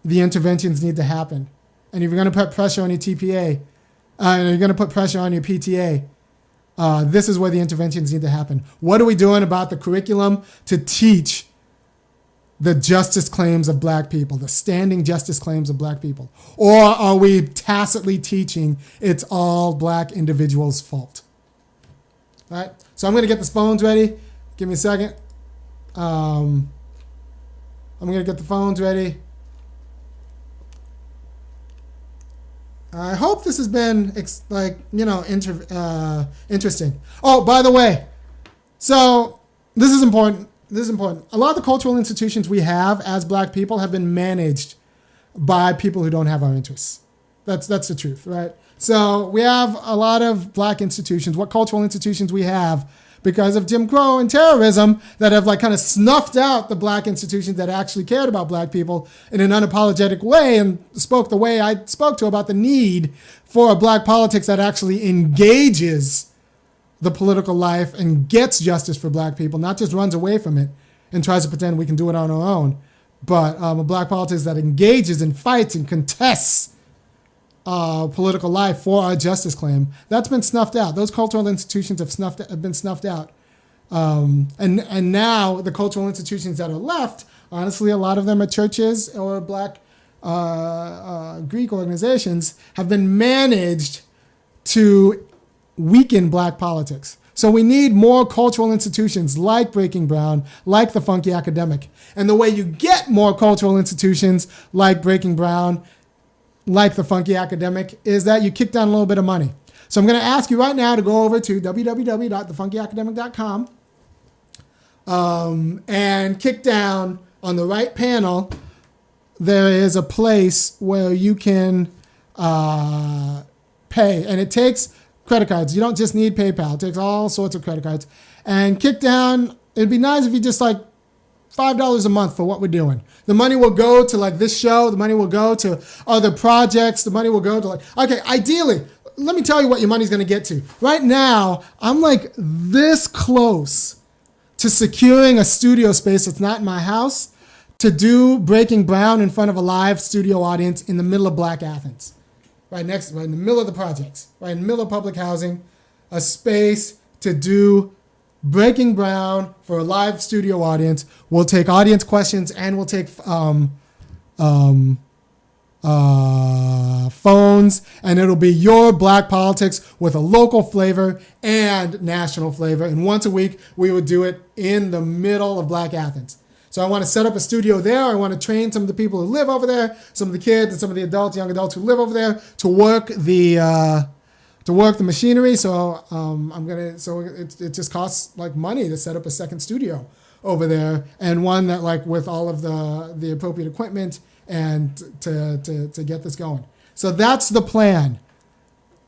the interventions need to happen. And if you're going to put pressure on your TPA, you're going to put pressure on your PTA, this is where the interventions need to happen. What are we doing about the curriculum to teach the justice claims of black people, the standing justice claims of black people? Or are we tacitly teaching it's all black individuals' fault? All right, so I'm going to get the phones ready. Give me a second. I'm going to get the phones ready. I hope this has been interesting. Oh, by the way, so this is important. A lot of the cultural institutions we have as black people have been managed by people who don't have our interests. That's the truth, right? So we have a lot of black institutions. What cultural institutions we have because of Jim Crow and terrorism that have kind of snuffed out the black institutions that actually cared about black people in an unapologetic way and spoke the way I spoke to about the need for a black politics that actually engages the political life and gets justice for black people, not just runs away from it and tries to pretend we can do it on our own, but a black politics that engages and fights and contests political life for our justice claim. That's been snuffed out. Those cultural institutions have been snuffed out. And now the cultural institutions that are left, honestly, a lot of them are churches or black Greek organizations, have been managed to weaken black politics. So we need more cultural institutions like Breaking Brown, like the Funky Academic. And the way you get more cultural institutions like Breaking Brown, like the Funky Academic, is that you kick down a little bit of money. So I'm going to ask you right now to go over to www.thefunkyacademic.com and kick down on the right panel. There is a place where you can pay, and it takes credit cards. You don't just need PayPal. It takes all sorts of credit cards. And kick down it'd be nice if you just like $5 a month for what we're doing. The money will go to like this show. The money will go to other projects. The money will go to okay, ideally, let me tell you what your money's going to get to. Right now, I'm like this close to securing a studio space that's not in my house to do Breaking Brown in front of a live studio audience in the middle of Black Athens. Right in the middle of the projects, right in the middle of public housing, a space to do Breaking Brown for a live studio audience. We'll take audience questions and we'll take phones, and it'll be your Black politics with a local flavor and national flavor. And once a week, we would do it in the middle of Black Athens. So I want to set up a studio there. I want to train some of the people who live over there, some of the kids and some of the adults, young adults who live over there to work the machinery. So it just costs like money to set up a second studio over there, and one that like with all of the appropriate equipment and to get this going. So that's the plan.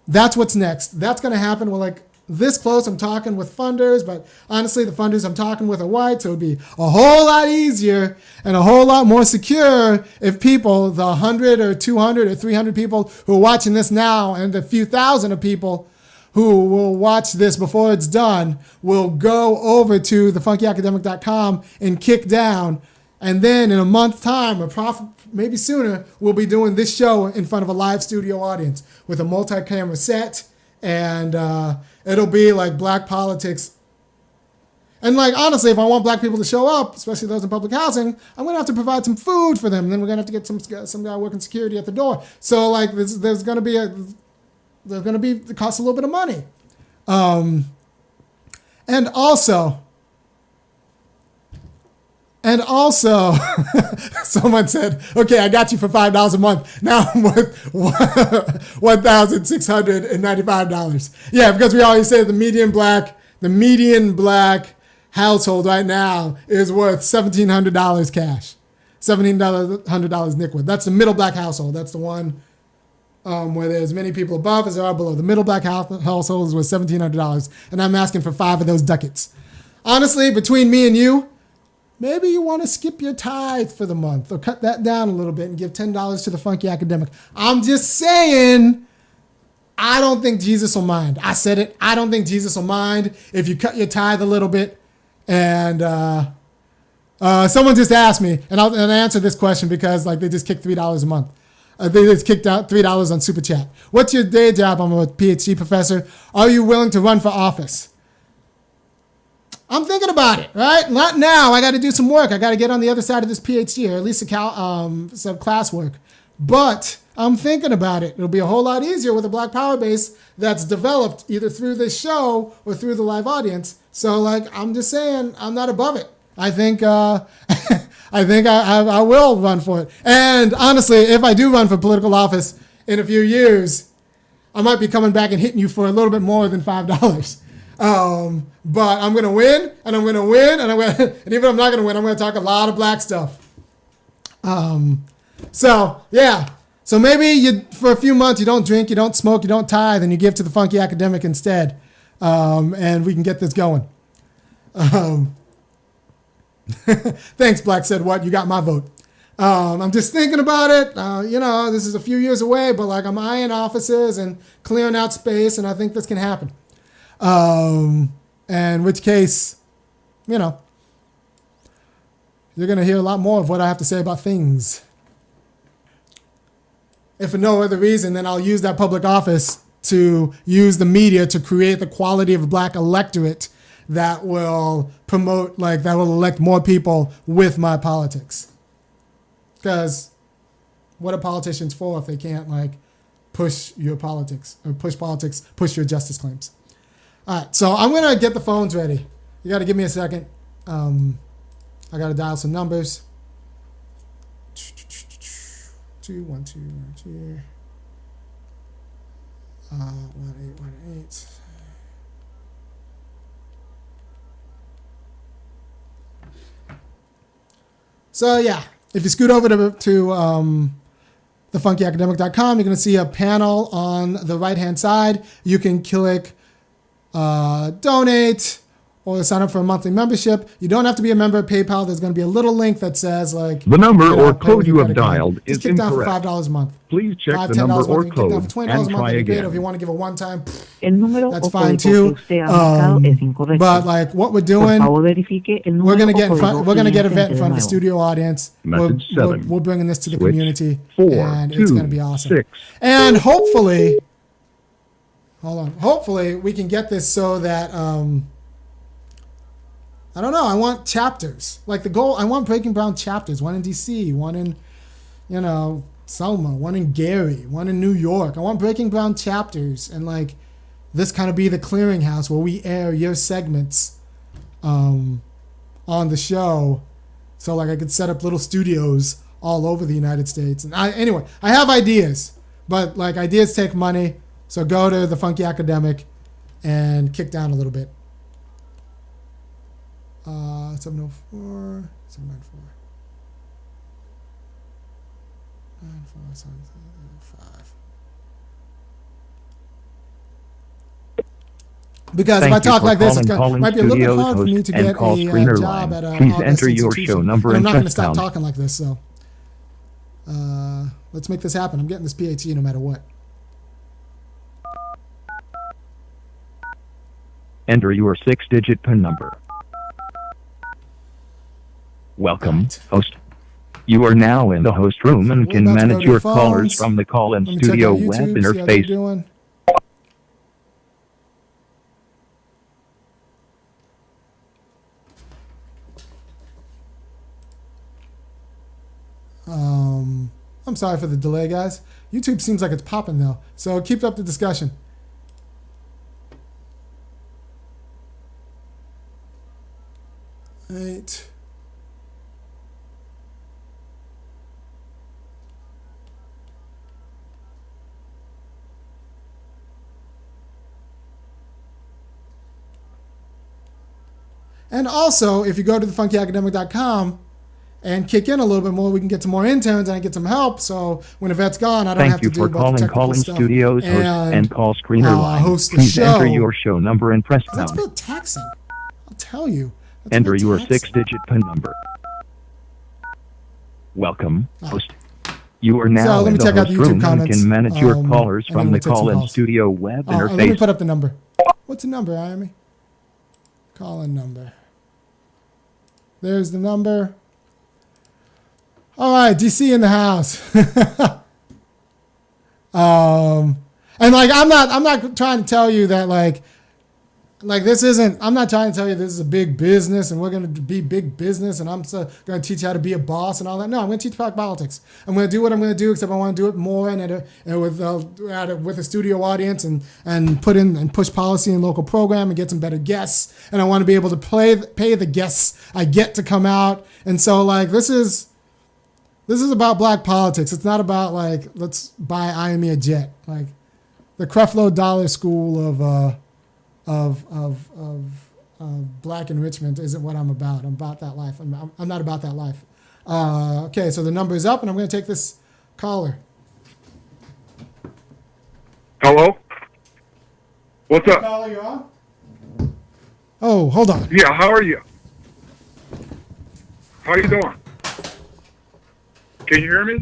That's what's next. That's going to happen. We're like this close. I'm talking with funders, but honestly, the funders I'm talking with are white, so it'd be a whole lot easier and a whole lot more secure if people, the 100 or 200 or 300 people who are watching this now and the few thousand of people who will watch this before it's done will go over to thefunkyacademic.com and kick down. And then in a month's time, or maybe sooner, we'll be doing this show in front of a live studio audience with a multi-camera set. And it'll be like Black politics. And like, honestly, if I want Black people to show up, especially those in public housing, I'm going to have to provide some food for them. And then we're going to have to get some guy working security at the door. So like, there's going to be it costs a little bit of money. And also, someone said, okay, I got you for $5 a month. Now I'm worth $1,695. Yeah, because we always say the median black household right now is worth $1,700 cash. $1,700 liquid. That's the middle Black household. That's the one where there's many people above as there are below. The middle Black household is worth $1,700, and I'm asking for 5 of those ducats. Honestly, between me and you, maybe you want to skip your tithe for the month or cut that down a little bit and give $10 to the Funky Academic. I'm just saying, I don't think Jesus will mind. I said it. I don't think Jesus will mind if you cut your tithe a little bit. And someone just asked me, and I answered this question because like they just kicked $3 a month. They just kicked out $3 on Super Chat. What's your day job? I'm a PhD professor. Are you willing to run for office? I'm thinking about it, right? Not now. I got to do some work. I got to get on the other side of this PhD, or at least some classwork. But I'm thinking about it. It'll be a whole lot easier with a Black Power base that's developed either through this show or through the live audience. So, like, I'm just saying, I'm not above it. I think I will run for it. And honestly, if I do run for political office in a few years, I might be coming back and hitting you for a little bit more than $5. But I'm going to win, and I'm going to win, and and even if I'm not going to win, I'm going to talk a lot of Black stuff. So yeah. So maybe for a few months, you don't drink, you don't smoke, you don't tithe, and you give to the Funky Academic instead. And we can get this going. Thanks, Black said what? You got my vote. I'm just thinking about it. This is a few years away, but like I'm eyeing offices and clearing out space, and I think this can happen. And in which case, you're going to hear a lot more of what I have to say about things. If for no other reason, then I'll use that public office to use the media to create the quality of a Black electorate that will promote, that will elect more people with my politics. Because what are politicians for if they can't, push your politics or push your justice claims? All right, so I'm going to get the phones ready. You got to give me a second. I got to dial some numbers. 212 1818. So yeah, if you scoot over to thefunkyacademic.com, you're going to see a panel on the right-hand side. You can click donate, or sign up for a monthly membership. You don't have to be a member of PayPal. There's going to be a little link that says like the number or code you have dialed is just kick down for incorrect. $5 a month. Please check $5, the number $10 a or month. Kick down for code $20 and a month. try If you again. want to give a one-time, El número that's o fine código too. que usted ha marcado es incorrecto. But like what we're Por doing, favor, verifique el we're número gonna o get in front. código We're gonna y get an event in intente front of de the nuevo. studio audience. Message 7. We're bringing this to the Switch community, 4, and it's 2, gonna be awesome. 6. And hopefully, hold on. Hopefully, we can get this so that I don't know. I want chapters. Like the goal, I want Breaking Brown chapters. One in DC, one in, Selma, one in Gary, one in New York. I want Breaking Brown chapters, and like this kind of be the clearinghouse where we air your segments on the show. So like I could set up little studios all over the United States. And anyway, I have ideas, but like ideas take money. So go to the Funky Academic and kick down a little bit. 704, 794, 94705. Because if I talk like this, it might be a little bit hard for me to get a job at a Please enter your show number I'm and not going to press stop pound. talking like this, so let's make this happen. I'm getting this PAT no matter what. Enter your 6-digit PIN number. Welcome, host. You are now in the host room and can manage your callers from the call-in studio web interface. I'm sorry for the delay, guys. YouTube seems like it's popping though, so keep up the discussion. Right. And also, if you go to thefunkyacademic.com and kick in a little bit more, we can get some more interns and I get some help. So when Yvette's gone, I don't have to do about the technical stuff. Thank you for calling Call-In Studios host and call screener line. Host the Please show. enter your show number and press That's a pound. bit taxing. I'll tell you. That's Enter your taxing. 6-digit PIN number. Welcome, host. You are now in the host room and can manage your callers from the call-in studio web interface. Let me put up the number. What's the number, Iami? Call-in number. There's the number. All right, DC in the house. And like I'm not trying to tell you that like this isn't. I'm not trying to tell you this is a big business and we're going to be big business and I'm going to teach you how to be a boss and all that. No, I'm going to teach about politics. I'm going to do what I'm going to do, except I want to do it more and with a studio audience and put in and push policy and local program and get some better guests. And I want to be able to pay the guests I get to come out. And so like this is about black politics. It's not about like let's buy Iami a jet. Like the Creflo Dollar School of black enrichment isn't what I'm about. I'm about that life. I'm not about that life. Okay, so the number is up, and I'm going to take this caller. Hello? What's up? Caller, you on? Oh, hold on. Yeah, how are you? How you doing? Can you hear me?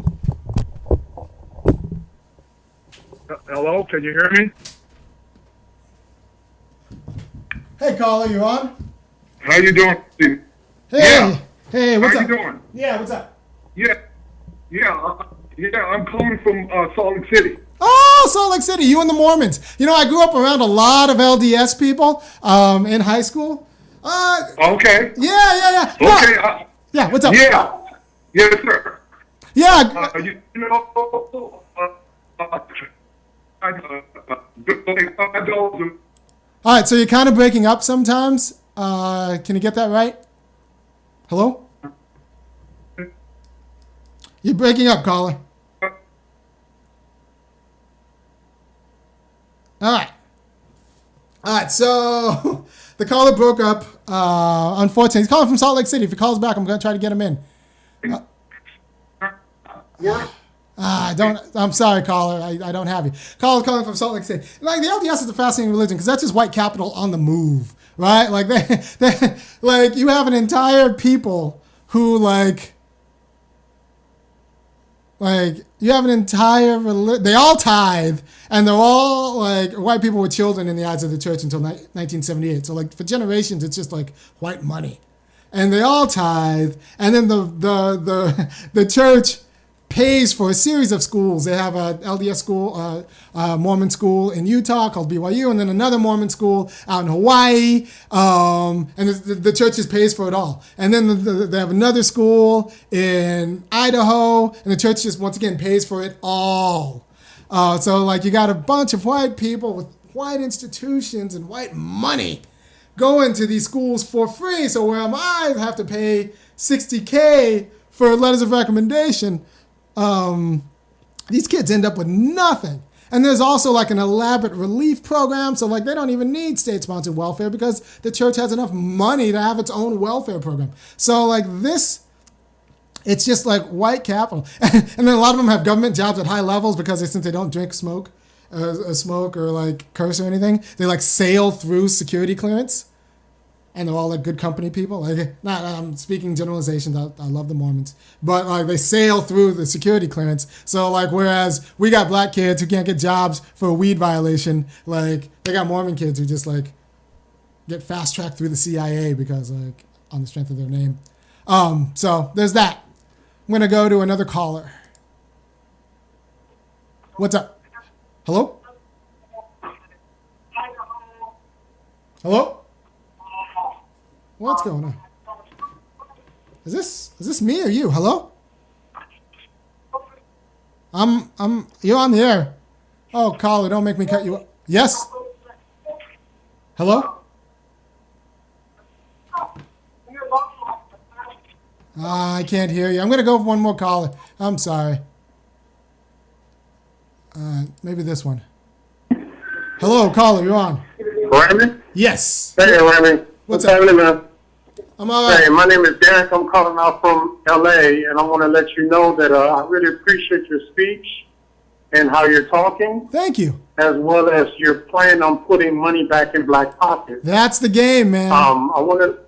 Hello, can you hear me? Hey, caller, you on? How you doing? Hey, Yeah. hey, what's How up? you doing? Yeah, what's up? Yeah, I'm calling from Salt Lake City. Oh, Salt Lake City, you and the Mormons. You know, I grew up around a lot of LDS people in high school. Okay. Yeah. Okay. Yeah, what's up? Yeah. Yes, sir. Yeah. You know, All right, so you're kind of breaking up sometimes. Can you get that right? Hello? You're breaking up, caller. All right, so the caller broke up. Unfortunately, he's calling from Salt Lake City. If he calls back, I'm going to try to get him in. I'm sorry, caller. I don't have you. Caller's calling from Salt Lake City. Like the LDS is a fascinating religion because that's just white capital on the move, right? Like like you have an entire people who like you have an entire they all tithe, and they're all like white people were children in the eyes of the church until 1978. So like for generations, it's just like white money, and they all tithe, and then the church pays for a series of schools. They have a LDS school, Mormon school in Utah called BYU, and then another Mormon school out in Hawaii. And the church just pays for it all. And then they have another school in Idaho, and the church just once again pays for it all. So like you got a bunch of white people with white institutions and white money going to these schools for free. So where I have to pay $60K for letters of recommendation, these kids end up with nothing. And there's also like an elaborate relief program. So like they don't even need state-sponsored welfare because the church has enough money to have its own welfare program. So like this, it's just like white capital. And then a lot of them have government jobs at high levels because since they don't drink smoke or like curse or anything, they like sail through security clearance. And they're all like good company people. Like, I'm speaking generalizations. I love the Mormons, but like they sail through the security clearance. So like, whereas we got black kids who can't get jobs for a weed violation, like they got Mormon kids who just like get fast tracked through the CIA because like on the strength of their name. So there's that. I'm gonna go to another caller. What's up? Hello? Hello? What's going on? Is this me or you? Hello? You're on the air. Oh, caller, don't make me cut you up. Yes? Hello? I can't hear you. I'm gonna go for one more caller. I'm sorry. Maybe this one. Hello, caller, you're on. Remy? Yes. Hey, Remy. What's happening, man? I'm all right. Hey, my name is Derek. I'm calling out from L.A., and I want to let you know that I really appreciate your speech and how you're talking. Thank you. As well as your plan on putting money back in black pockets. That's the game, man. I want to...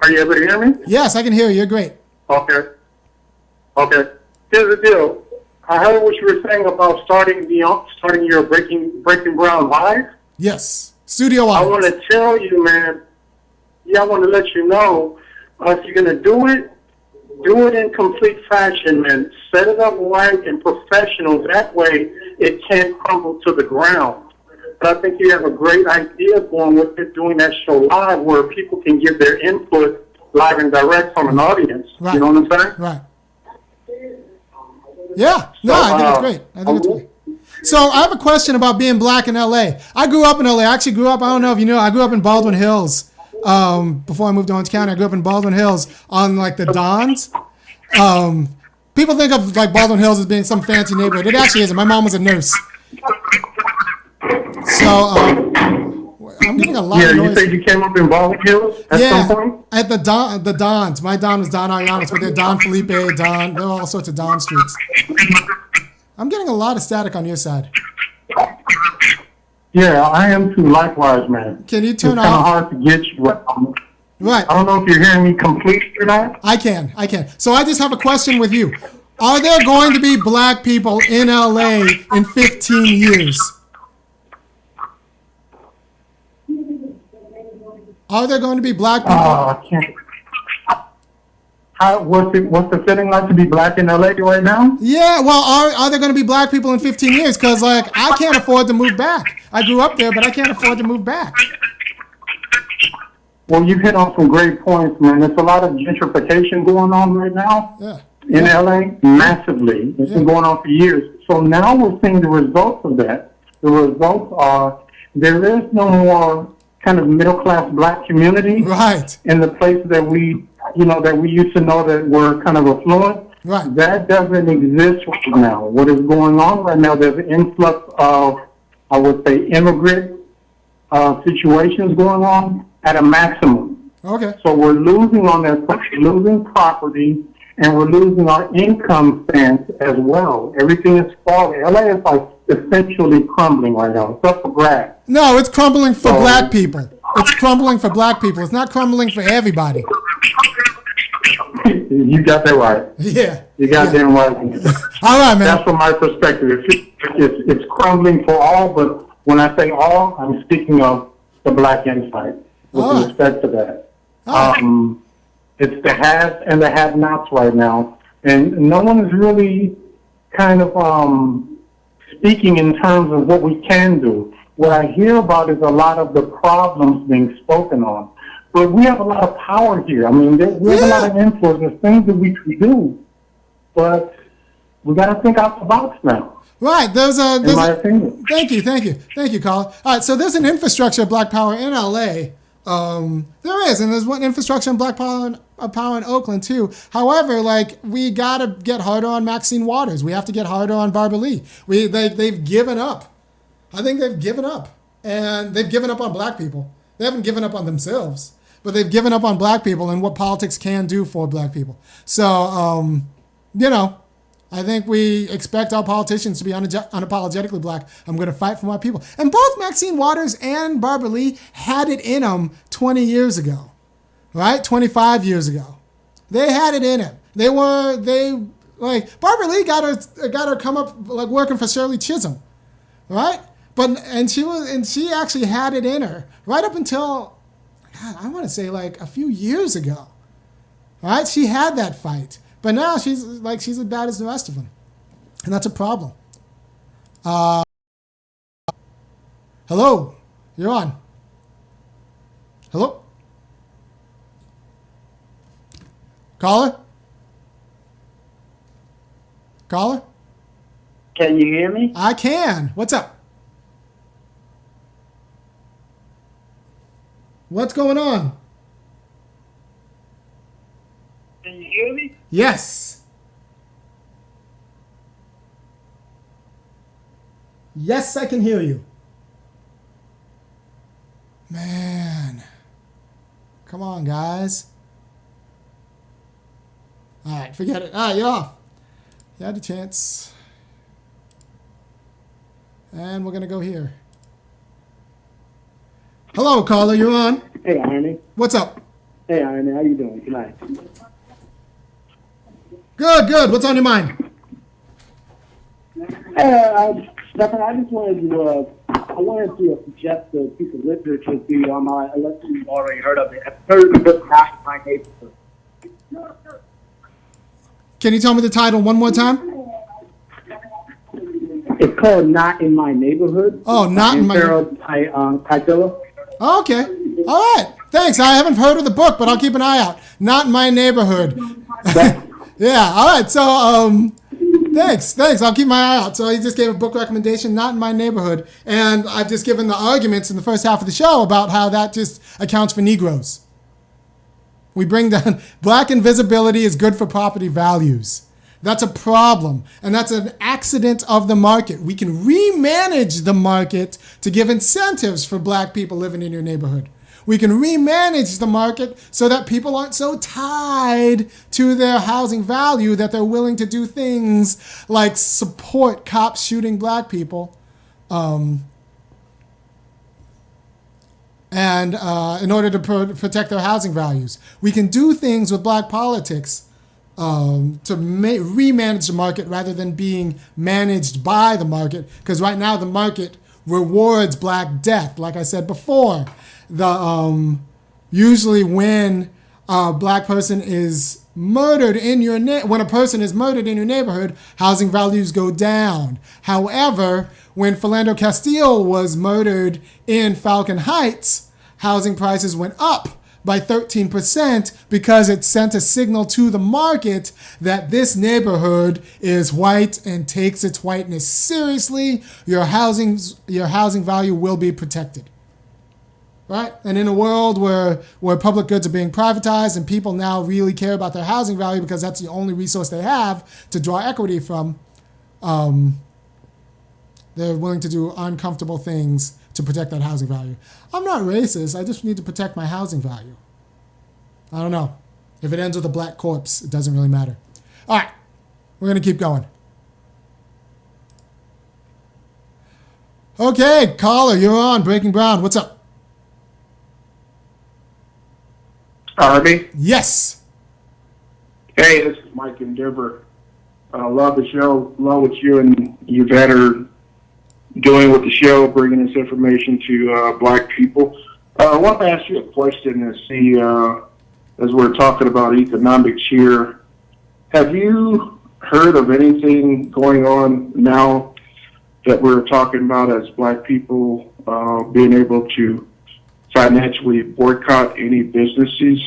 Are you able to hear me? Yes, I can hear you. You're great. Okay. Here's the deal. I heard what you were saying about starting your Breaking Brown live. Yes. Studio audience. I want to tell you, man. Yeah, I want to let you know, if you're going to do it in complete fashion, man. Set it up right and professional. That way, it can't crumble to the ground. But I think you have a great idea going with it, doing that show live where people can give their input live and direct from an audience. Right. You know what I'm saying? Right. Yeah. No, I think it's great. I think it's great. So I have a question about being black in L.A. I grew up in L.A. I actually grew up, I don't know if you know, I grew up in Baldwin Hills. Before I moved to Orange County, I grew up in Baldwin Hills on like the Dons. People think of like Baldwin Hills as being some fancy neighborhood. It actually isn't. My mom was a nurse. So I'm getting a lot of noise. You said you came up in Baldwin Hills at some point? At the Dons. My Don was Don Arianos, but they're Don Felipe, Don. There are all sorts of Don streets. I'm getting a lot of static on your side. Yeah, I am too. Likewise, man. Can you turn off? It's kind of hard to get you. Right. I don't know if you're hearing me completely or not. I can. So I just have a question with you. Are there going to be black people in LA in 15 years? Are there going to be black people? I can't. What's the feeling like to be black in LA right now? Yeah, well, are there going to be black people in 15 years? Because, like, I can't afford to move back. I grew up there, but I can't afford to move back. Well, you hit on some great points, man. There's a lot of gentrification going on right now in LA, massively. It's been going on for years. So now we're seeing the results of that. The results are there is no more kind of middle-class black community in the places that we used to know that were kind of affluent. Right. That doesn't exist right now. What is going on right now, there's an influx of, I would say, immigrant situations going on at a maximum. Okay. So we're losing on that, losing property, and we're losing our income stance as well. Everything is falling. LA is like essentially crumbling right now. It's up for grabs. No, it's crumbling for black people. It's crumbling for black people. It's not crumbling for everybody. You got that right. Yeah. You got that right. All right, man. That's from my perspective. It's crumbling for all, but when I say all, I'm speaking of the black insight with respect to that. It's the haves and the have-nots right now, and no one is really kind of speaking in terms of what we can do. What I hear about is a lot of the problems being spoken on. But we have a lot of power here. I mean, we have a lot of influence. There's things that we can do, but we got to think out the box now. Right. There's in my opinion. Thank you, Colin. All right. So there's an infrastructure of black power in LA. There is, and there's one infrastructure and black power in Oakland too. However, like, we gotta get harder on Maxine Waters. We have to get harder on Barbara Lee. They've given up. I think they've given up, and they've given up on black people. They haven't given up on themselves, but they've given up on black people and what politics can do for black people. So, I think we expect our politicians to be unapologetically black. I'm going to fight for my people. And both Maxine Waters and Barbara Lee had it in them 20 years ago, right? 25 years ago. They had it in them. Barbara Lee got her come up like working for Shirley Chisholm, right? And she actually had it in her right up until, God, I want to say like a few years ago, right? She had that fight. But now she's as bad as the rest of them. And that's a problem. Hello? You're on. Hello? Caller? Caller? Can you hear me? I can. What's up? What's going on? Can you hear me? Yes. Yes, I can hear you. Man. Come on, guys. All right, forget it. All right, you're off. You had a chance. And we're going to go here. Hello, caller. You're on. Hey, Irony. What's up? Hey, Irony. How you doing tonight? Good. What's on your mind? Nothing. I just wanted to suggest a piece of literature to you. Unless you've already heard of it. I've heard of the book Not in My Neighborhood. Can you tell me the title one more time? It's called Not in My Neighborhood. Oh, Not in My Neighborhood. Oh, okay. All right. Thanks. I haven't heard of the book, but I'll keep an eye out. Not in My Neighborhood. Yeah. All right. So, thanks. I'll keep my eye out. So he just gave a book recommendation, Not in My Neighborhood. And I've just given the arguments in the first half of the show about how that just accounts for Negroes. We bring down black invisibility is good for property values. That's a problem. And that's an accident of the market. We can remanage the market to give incentives for black people living in your neighborhood. We can remanage the market so that people aren't so tied to their housing value that they're willing to do things like support cops shooting black people and in order to protect their housing values. We can do things with black politics to remanage the market rather than being managed by the market, because right now the market rewards black death. Like I said before, usually when a black person is murdered in your when a person is murdered in your neighborhood, housing values go down. However, when Philando Castile was murdered in Falcon Heights, housing prices went up by 13% because it sent a signal to the market that this neighborhood is white and takes its whiteness seriously. Your housing value will be protected. Right? And in a world where public goods are being privatized and people now really care about their housing value because that's the only resource they have to draw equity from, they're willing to do uncomfortable things to protect that housing value. I'm not racist. I just need to protect my housing value. I don't know. If it ends with a black corpse, it doesn't really matter. All right. We're going to keep going. Okay, caller, you're on Breaking Ground. What's up? Harvey? Yes. Hey, this is Mike in Denver. Love the show. Love what you and Yvette are doing with the show, bringing this information to black people. I want to ask you a question and see, as we're talking about economics here, have you heard of anything going on now that we're talking about as black people being able to financially boycott any businesses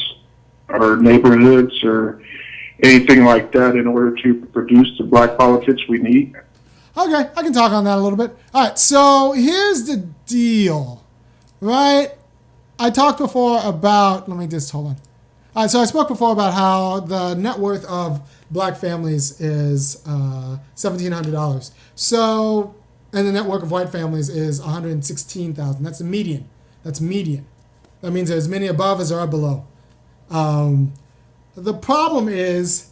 or neighborhoods or anything like that in order to produce the black politics we need? Okay, I can talk on that a little bit. All right, so here's the deal, right? I talked before about, let me just hold on. All right, so I spoke before about how the net worth of black families is $1,700. So, and the net worth of white families is $116,000. That's the median. That's median. That means there's as many above as there are below. The problem is,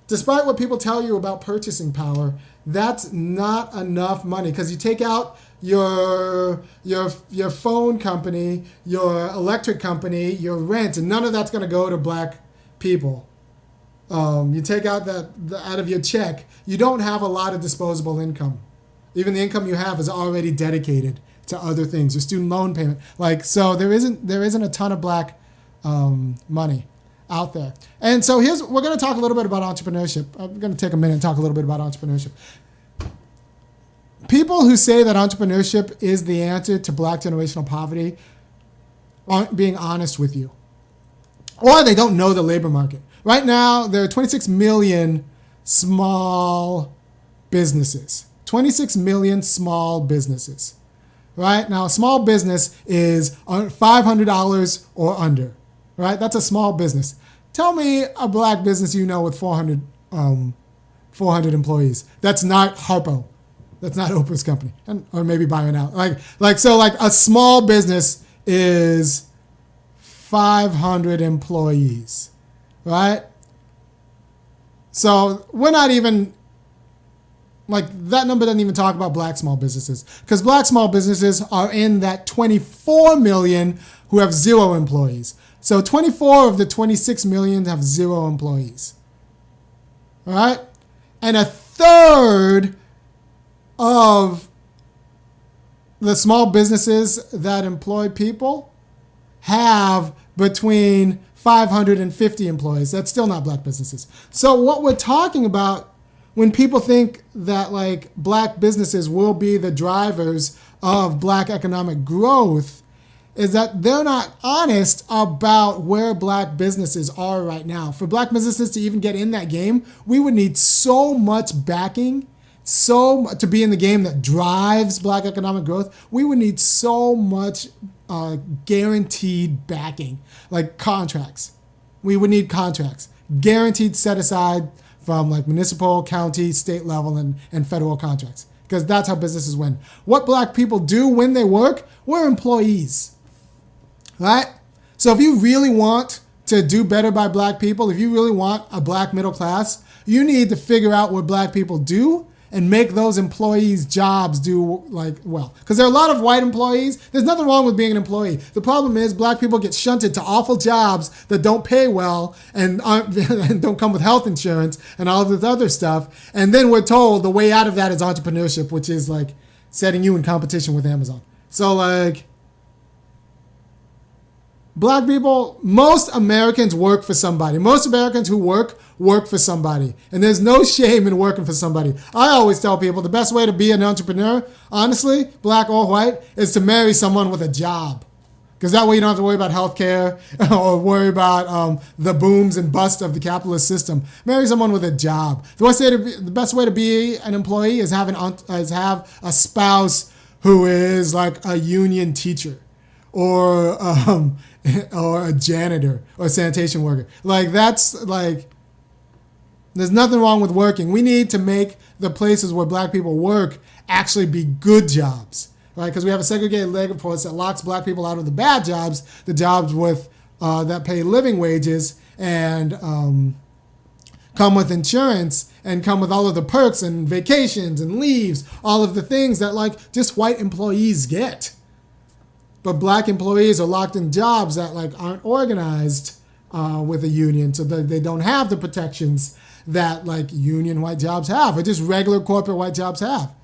despite what people tell you about purchasing power, that's not enough money, because you take out your phone company, your electric company, your rent, and none of that's going to go to black people. You take out that out of your check, you don't have a lot of disposable income. Even the income you have is already dedicated to other things. Your student loan payment, so there isn't a ton of black money out there. And so we're going to talk a little bit about entrepreneurship. I'm going to take a minute and talk a little bit about entrepreneurship. People who say that entrepreneurship is the answer to black generational poverty aren't being honest with you. Or they don't know the labor market. Right now, there are 26 million small businesses. 26 million small businesses. Right? Now, a small business is $500 or under. Right? That's a small business. Tell me a black business you know with 400 employees. That's not Harpo. That's not Oprah's company. Or maybe Buy Now. So a small business is 500 employees. Right? So we're not even, that number doesn't even talk about black small businesses. Because black small businesses are in that 24 million who have 0 employees. So 24 of the 26 million have 0 employees. All right? And a third of the small businesses that employ people have between 500 and 50 employees. That's still not black businesses. So what we're talking about when people think that black businesses will be the drivers of black economic growth is that they're not honest about where black businesses are right now. For black businesses to even get in that game, we would need so much backing, to be in the game that drives black economic growth. We would need so much guaranteed backing, like contracts. We would need contracts, guaranteed set aside from municipal, county, state level, and federal contracts, because that's how businesses win. What black people do when they work, we're employees. Right? So if you really want to do better by black people, if you really want a black middle class, you need to figure out what black people do and make those employees' jobs do well. Because there are a lot of white employees. There's nothing wrong with being an employee. The problem is black people get shunted to awful jobs that don't pay well and don't come with health insurance and all this other stuff. And then we're told the way out of that is entrepreneurship, which is setting you in competition with Amazon. So black people, most Americans work for somebody. Most Americans who work for somebody. And there's no shame in working for somebody. I always tell people the best way to be an entrepreneur, honestly, black or white, is to marry someone with a job. Because that way you don't have to worry about healthcare or worry about the booms and busts of the capitalist system. Marry someone with a job. The best way to be an employee is have a spouse who is a union teacher. Or a janitor or a sanitation worker. There's nothing wrong with working. We need to make the places where black people work actually be good jobs, right? Because we have a segregated labor force that locks black people out of the bad jobs, the jobs with that pay living wages and come with insurance and come with all of the perks and vacations and leaves, all of the things that like just white employees get. But black employees are locked in jobs that like aren't organized with a union, so that they don't have the protections that like union white jobs have, or just regular corporate white jobs have.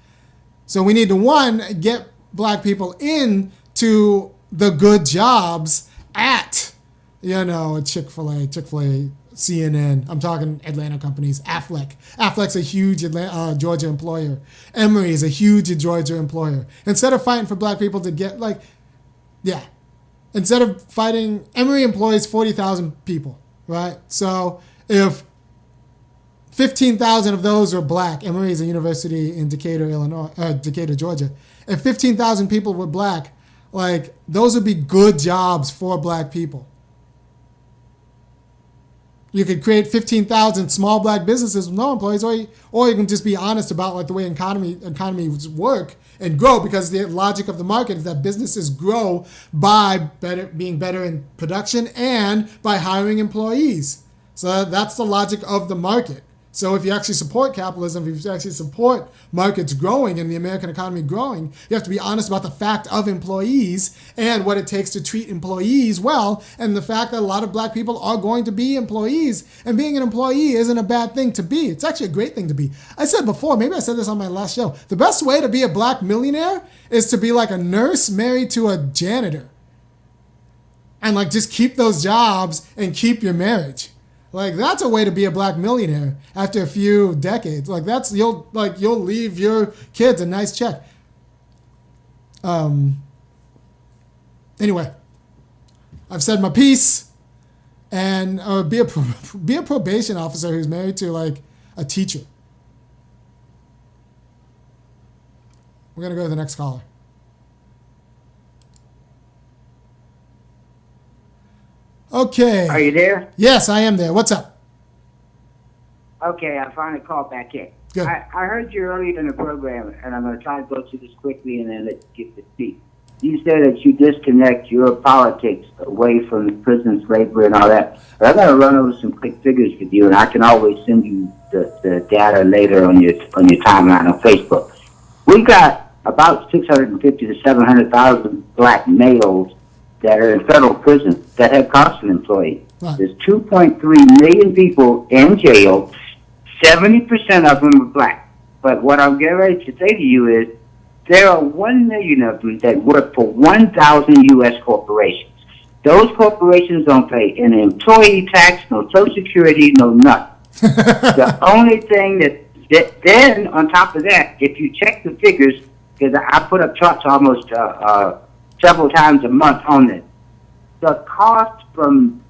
So we need to, one, get black people into the good jobs at, Chick-fil-A, CNN. I'm talking Atlanta companies. Affleck's a huge Georgia employer. Emory is a huge Georgia employer. Instead of fighting for black people to get instead of fighting, Emory employs 40,000 people, right? So if 15,000 of those are black, Emory is a university in Decatur, Georgia. If 15,000 people were black, like those would be good jobs for black people. You could create 15,000 small black businesses with no employees, or you can just be honest about like the way economies work and grow, because the logic of the market is that businesses grow by being better in production and by hiring employees. So that's the logic of the market. So if you actually support capitalism, if you actually support markets growing and the American economy growing, you have to be honest about the fact of employees and what it takes to treat employees well, and the fact that a lot of black people are going to be employees, and being an employee isn't a bad thing to be. It's actually a great thing to be. I said before, maybe I said this on my last show, the best way to be a black millionaire is to be like a nurse married to a janitor, and like just keep those jobs and keep your marriage. Like that's a way to be a black millionaire after a few decades. Like you'll leave your kids a nice check. Anyway, I've said my piece, and be a probation officer who's married to like a teacher. We're gonna go to the next caller. Okay. Are you there? Yes, I am there. What's up? Okay, I finally called back in. Good. I heard you earlier in the program, and I'm going to try to go through this quickly and then let you get to speak. You said that you disconnect your politics away from the prison slavery and all that. But I'm going to run over some quick figures with you, and I can always send you the data later on your timeline on Facebook. We've got about 650 to 700,000 black males that are in federal prison that have constant employees. Right. There's 2.3 million people in jail. 70% of them are black. But what I'm getting ready to say to you is there are 1 million of them that work for 1,000 U.S. corporations. Those corporations don't pay any employee tax, no Social Security, no nothing. The only thing that then on top of that, if you check the figures, because I put up charts almost several times a month on this. The cost from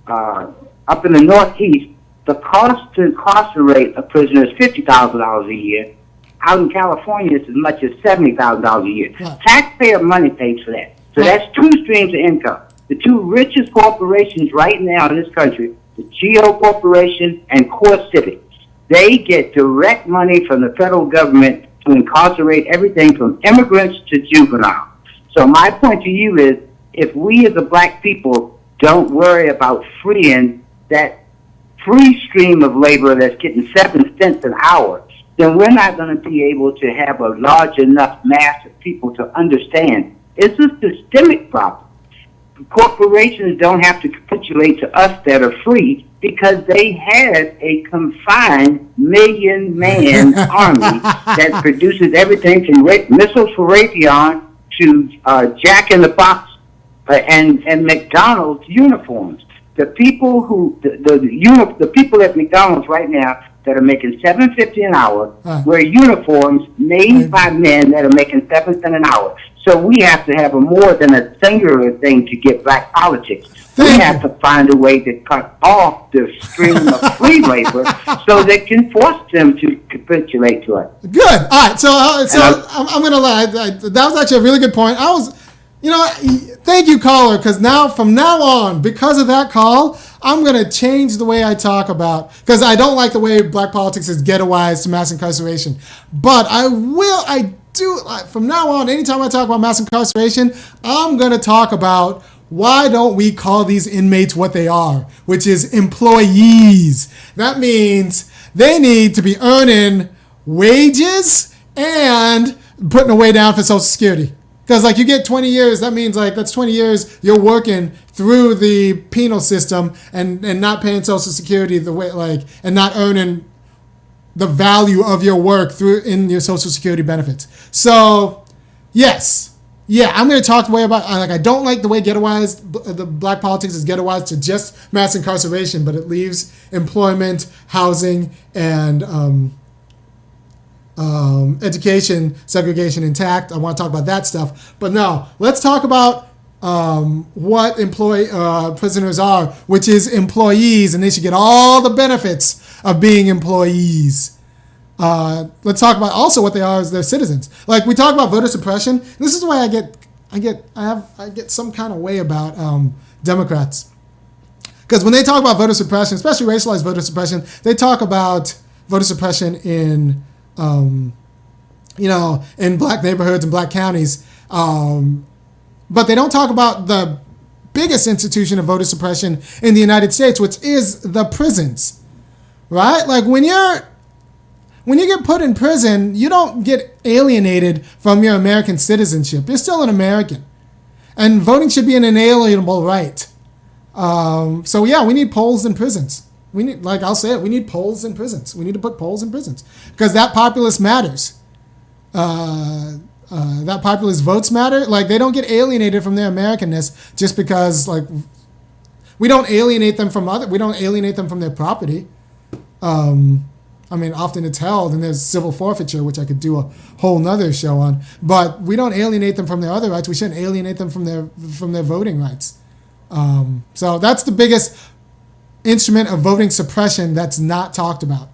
up in the Northeast, the cost to incarcerate a prisoner is $50,000 a year. Out in California, it's as much as $70,000 a year. Yeah. Taxpayer money pays for that. So that's two streams of income. The two richest corporations right now in this country, the Geo Corporation and Core Civic, they get direct money from the federal government to incarcerate everything from immigrants to juveniles. So my point to you is, if we as a black people don't worry about freeing that free stream of labor that's getting 7 cents an hour, then we're not going to be able to have a large enough mass of people to understand it's a systemic problem. Corporations don't have to capitulate to us that are free because they had a confined million-man army that produces everything from missiles for Raytheon to Jack in the Box and McDonald's uniforms. The people the people at McDonald's right now that are making $7.50 an hour wear uniforms made by men that are making 7 cents an hour. So we have to have a more than a singular thing to get black politics. We have to find a way to cut off the stream of free labor so they can force them to capitulate to us. Good. All right. So I'm going to lie. That was actually a really good point. Thank you, caller, because from now on, because of that call, I'm going to change the way I talk about, because I don't like the way black politics is ghettoized to mass incarceration. But from now on, anytime I talk about mass incarceration, I'm going to talk about why don't we call these inmates what they are, which is employees? That means they need to be earning wages and putting away down for Social Security. Because like you get 20 years, that means like that's 20 years you're working through the penal system and not paying Social Security the way like and not earning the value of your work through in your Social Security benefits. So yes, yeah, I'm going to talk way about like I don't like the way ghettoized the black politics is ghettoized to just mass incarceration, but it leaves employment, housing, and education segregation intact. I want to talk about that stuff, but no, let's talk about what prisoners are, which is employees, and they should get all the benefits of being employees. Let's talk about also what they are as they're citizens. Like we talk about voter suppression. This is why I get some kind of way about Democrats, because when they talk about voter suppression, especially racialized voter suppression, they talk about voter suppression in in black neighborhoods and black counties. But they don't talk about the biggest institution of voter suppression in the United States, which is the prisons, right? Like when you get put in prison, you don't get alienated from your American citizenship. You're still an American. And voting should be an inalienable right. So yeah, we need polls in prisons. We need, like I'll say it, we need polls in prisons. We need to put polls in prisons because that populace matters. That populace votes matter. Like they don't get alienated from their Americanness just because like we don't alienate them from their property. I mean, often it's held and there's civil forfeiture, which I could do a whole nother show on, but we don't alienate them from their other rights. We shouldn't alienate them from their voting rights. So that's the biggest instrument of voting suppression that's not talked about.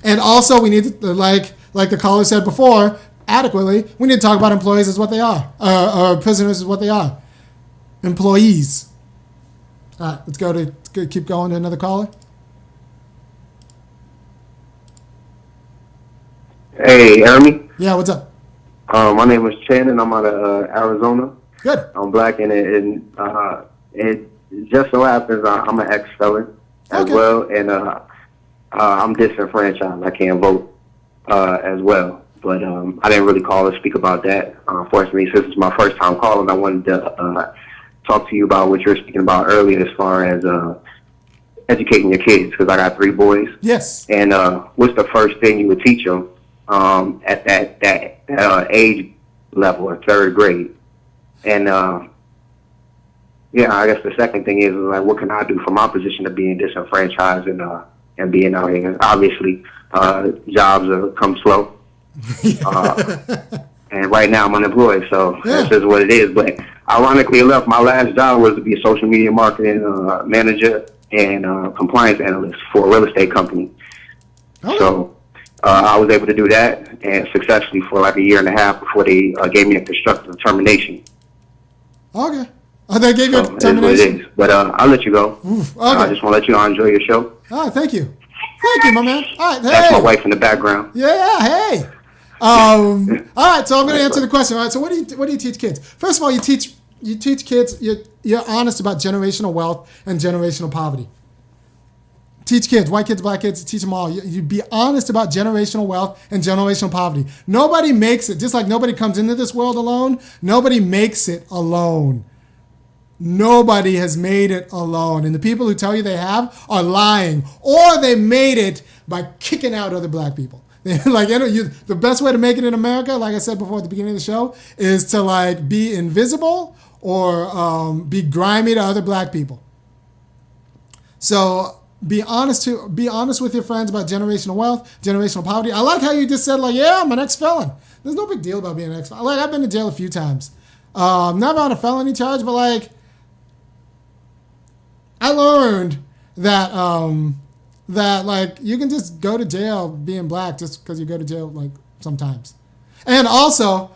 And also we need to, like the caller said before, adequately, we need to talk about employees as what they are, or prisoners as what they are. Employees. All right, let's keep going to another caller. Hey, Ermi. Yeah, what's up? My name is Shannon. I'm out of Arizona. Good. I'm black, and it just so happens I'm an ex-felon as well, and I'm disenfranchised. I can't vote as well. But I didn't really call to speak about that. Unfortunately, since it's my first time calling, I wanted to talk to you about what you were speaking about earlier as far as educating your kids, because I got 3 boys. Yes. And what's the first thing you would teach them at that age level, or 3rd grade? And yeah, I guess the second thing is like, what can I do from my position of being disenfranchised and being out here? Obviously, jobs have come slow. And right now I'm unemployed, so that's just what it is. But ironically enough, my last job was to be a social media marketing manager and compliance analyst for a real estate company. So I was able to do that and successfully for like 1.5 years before they gave me a constructive termination. Okay. Oh, they gave you a termination? That's what it is. But I'll let you go. Okay. I just want to let you know I enjoy your show. Oh, thank you. Thank you, my man. All right, hey. That's my wife in the background. Yeah, hey. All right, so I'm going to answer the question. All right, so what do you teach kids? First of all, you teach kids, you're honest about generational wealth and generational poverty. Teach kids, white kids, black kids, teach them all. You be honest about generational wealth and generational poverty. Nobody makes it, just like nobody comes into this world alone, nobody makes it alone. Nobody has made it alone. And the people who tell you they have are lying, or they made it by kicking out other black people. Like, the best way to make it in America, like I said before at the beginning of the show, is to like be invisible or be grimy to other black people. So be honest with your friends about generational wealth, generational poverty. I like how you just said like, yeah, I'm an ex-felon. There's no big deal about being an ex-felon. Like, I've been to jail a few times. Never on a felony charge, but like, I learned that like you can just go to jail being black just because you go to jail like sometimes. And also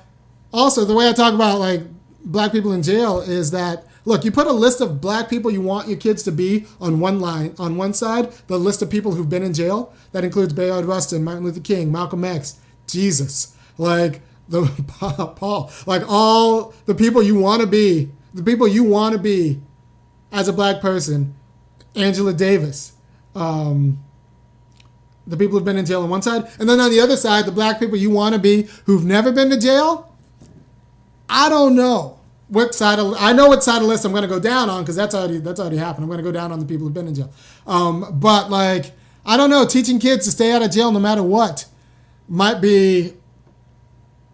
the way I talk about like black people in jail is that, look, you put a list of black people you want your kids to be on one side, the list of people who've been in jail. That includes Bayard Rustin, Martin Luther King, Malcolm X, Jesus, like Paul, like all the people you want to be, the people you want to be as a black person, Angela Davis, the people who've been in jail on one side, and then on the other side, the black people you want to be who've never been to jail. I don't know what side I know what side of the list I'm going to go down on, because that's already happened. I'm going to go down on the people who've been in jail. But like, I don't know, teaching kids to stay out of jail no matter what might be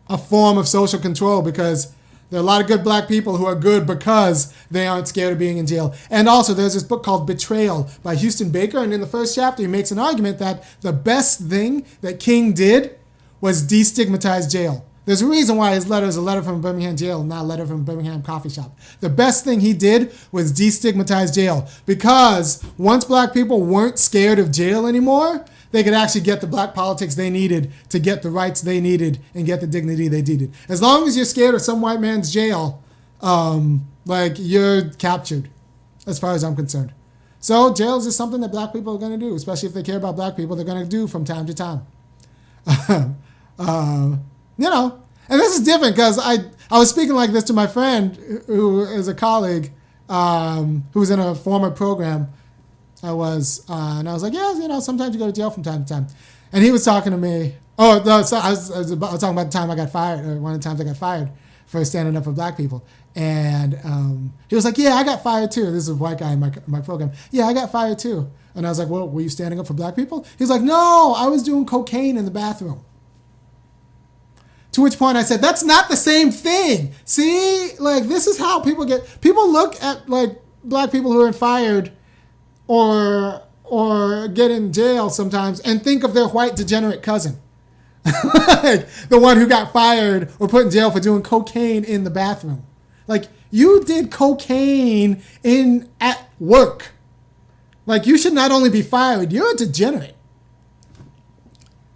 a form of social control, because there are a lot of good black people who are good because they aren't scared of being in jail. And also, there's this book called Betrayal by Houston Baker, and in the first chapter, he makes an argument that the best thing that King did was destigmatize jail. There's a reason why his letter is a letter from Birmingham jail, not a letter from Birmingham coffee shop. The best thing he did was destigmatize jail, because once black people weren't scared of jail anymore, they could actually get the black politics they needed to get the rights they needed and get the dignity they needed. As long as you're scared of some white man's jail, like, you're captured, as far as I'm concerned. So jail is just something that black people are going to do, especially if they care about black people. They're going to do from time to time. You know, and this is different because I was speaking like this to my friend who is a colleague who was in a former program. And I was like, yeah, you know, sometimes you go to jail from time to time. And he was talking to me. Oh, no, so I was talking about the time I got fired, or one of the times I got fired for standing up for black people. And he was like, yeah, I got fired too. This is a white guy in my program. Yeah, I got fired too. And I was like, well, were you standing up for black people? He's like, no, I was doing cocaine in the bathroom. To which point I said, that's not the same thing. See, like, this is how people look at, like, black people who are fired or get in jail sometimes and think of their white degenerate cousin. Like, the one who got fired or put in jail for doing cocaine in the bathroom. Like, you did cocaine at work. Like, you should not only be fired, you're a degenerate.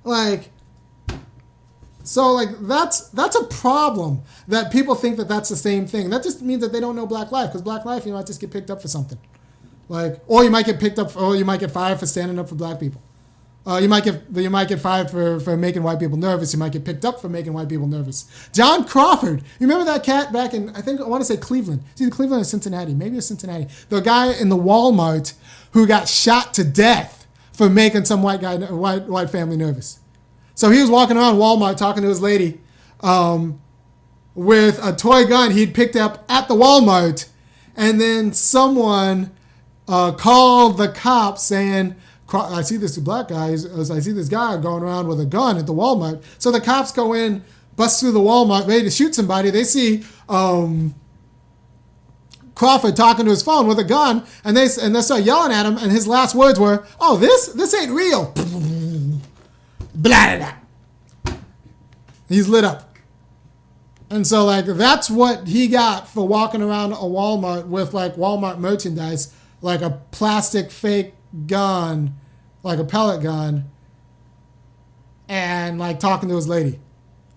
Like, so, like, that's a problem that people think that that's the same thing. That just means that they don't know black life, because black life, you might just get picked up for something. Like, or you might get picked up, or you might get fired for standing up for black people. You might get fired for making white people nervous. You might get picked up for making white people nervous. John Crawford, you remember that cat back in, I want to say Cleveland. It's either Cleveland or Cincinnati. Maybe it's Cincinnati. The guy in the Walmart who got shot to death for making some white family nervous. So he was walking around Walmart talking to his lady with a toy gun he'd picked up at the Walmart, and then someone called the cops saying, I see this black guy, I see this guy going around with a gun at the Walmart. So the cops go in, bust through the Walmart, ready to shoot somebody. They see Crawford talking to his phone with a gun, and they start yelling at him, and his last words were, oh, this ain't real. Blah, blah, blah. He's lit up. And so, like, that's what he got for walking around a Walmart with, like, Walmart merchandise, like a plastic fake gun, like a pellet gun, and, like, talking to his lady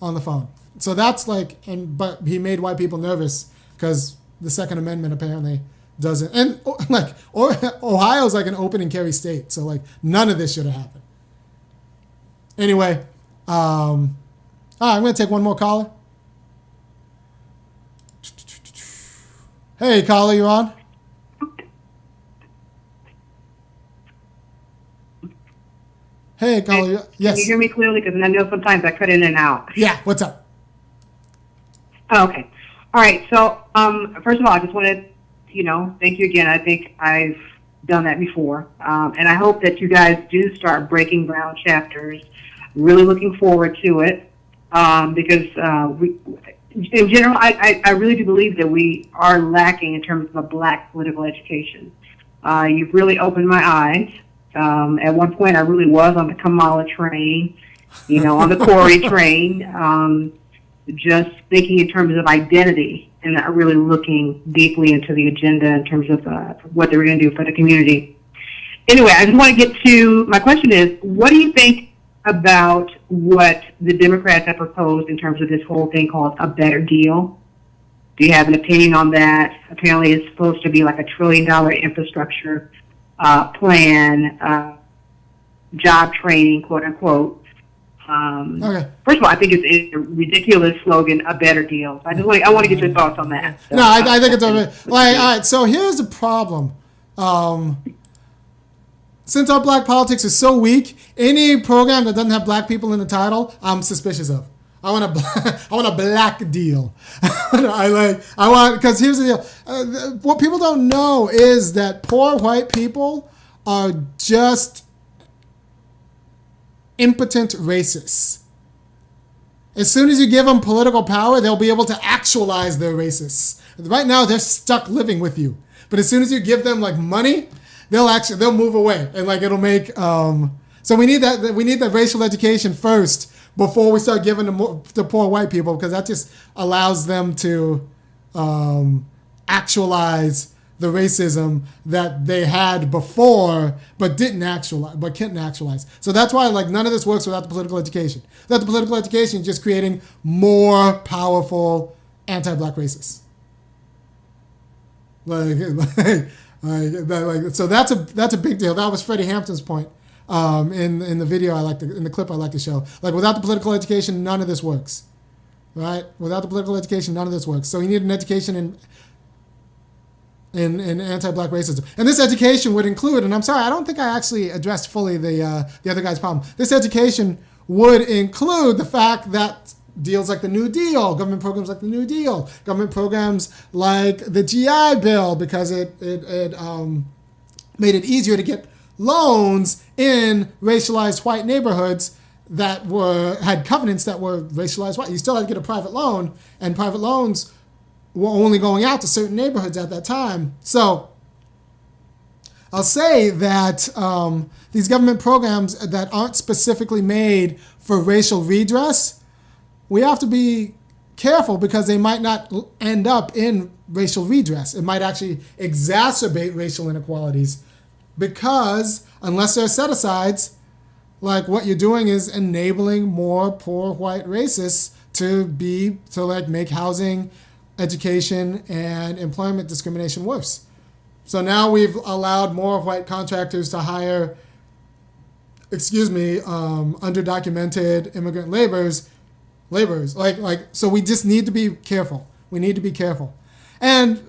on the phone. So that's, like, but he made white people nervous because the Second Amendment apparently doesn't. And, like, Ohio's, like, an open and carry state. So, like, none of this should have happened. Anyway, all right, I'm going to take one more caller. Hey, caller, you on? Hey, caller, yes. Can you hear me clearly? Because I know sometimes I cut in and out. Yeah, what's up? Oh, okay. All right, so first of all, I just want to, thank you again. I think I've done that before. And I hope that you guys do start breaking ground chapters. Really looking forward to it because in general, I really do believe that we are lacking in terms of a black political education. You've really opened my eyes. At one point, I really was on the Kamala train, on the Corey train, just thinking in terms of identity and not really looking deeply into the agenda in terms of what they were going to do for the community. Anyway, I just want to get to, my question is, what do you think about what the Democrats have proposed in terms of this whole thing called a better deal? Do you have an opinion on that? Apparently it's supposed to be like $1 trillion infrastructure plan, job training, quote unquote. First of all, I think it's a ridiculous slogan, a better deal. I want to get your thoughts on that. So, no, I think it's like, all right, so here's the problem. Since our black politics is so weak, any program that doesn't have black people in the title, I'm suspicious of. I want a black deal. Because here's the deal. What people don't know is that poor white people are just impotent racists. As soon as you give them political power, they'll be able to actualize their racists. Right now, they're stuck living with you. But as soon as you give them like money, they'll move away, and like it'll make. So we need that racial education first before we start giving to poor white people, because that just allows them to actualize the racism that they had before, but couldn't actualize. So that's why like none of this works without the political education. Without the political education, just creating more powerful anti-black racists. So that's a big deal. That was Freddie Hampton's point in the video in the clip I like to show. Like without the political education, none of this works. Right? Without the political education, none of this works. So you need an education in anti-black racism. And this education would include, and I'm sorry, I don't think I actually addressed fully the other guy's problem. This education would include the fact that deals like the New Deal, government programs like the New Deal, government programs like the GI Bill, because it made it easier to get loans in racialized white neighborhoods that had covenants that were racialized white. You still had to get a private loan, and private loans were only going out to certain neighborhoods at that time. So I'll say that these government programs that aren't specifically made for racial redress, we have to be careful, because they might not end up in racial redress. It might actually exacerbate racial inequalities, because unless there are set-asides, like what you're doing is enabling more poor white racists to make housing, education, and employment discrimination worse. So now we've allowed more white contractors to hire, underdocumented immigrant laborers. So we just need to be careful. We need to be careful. And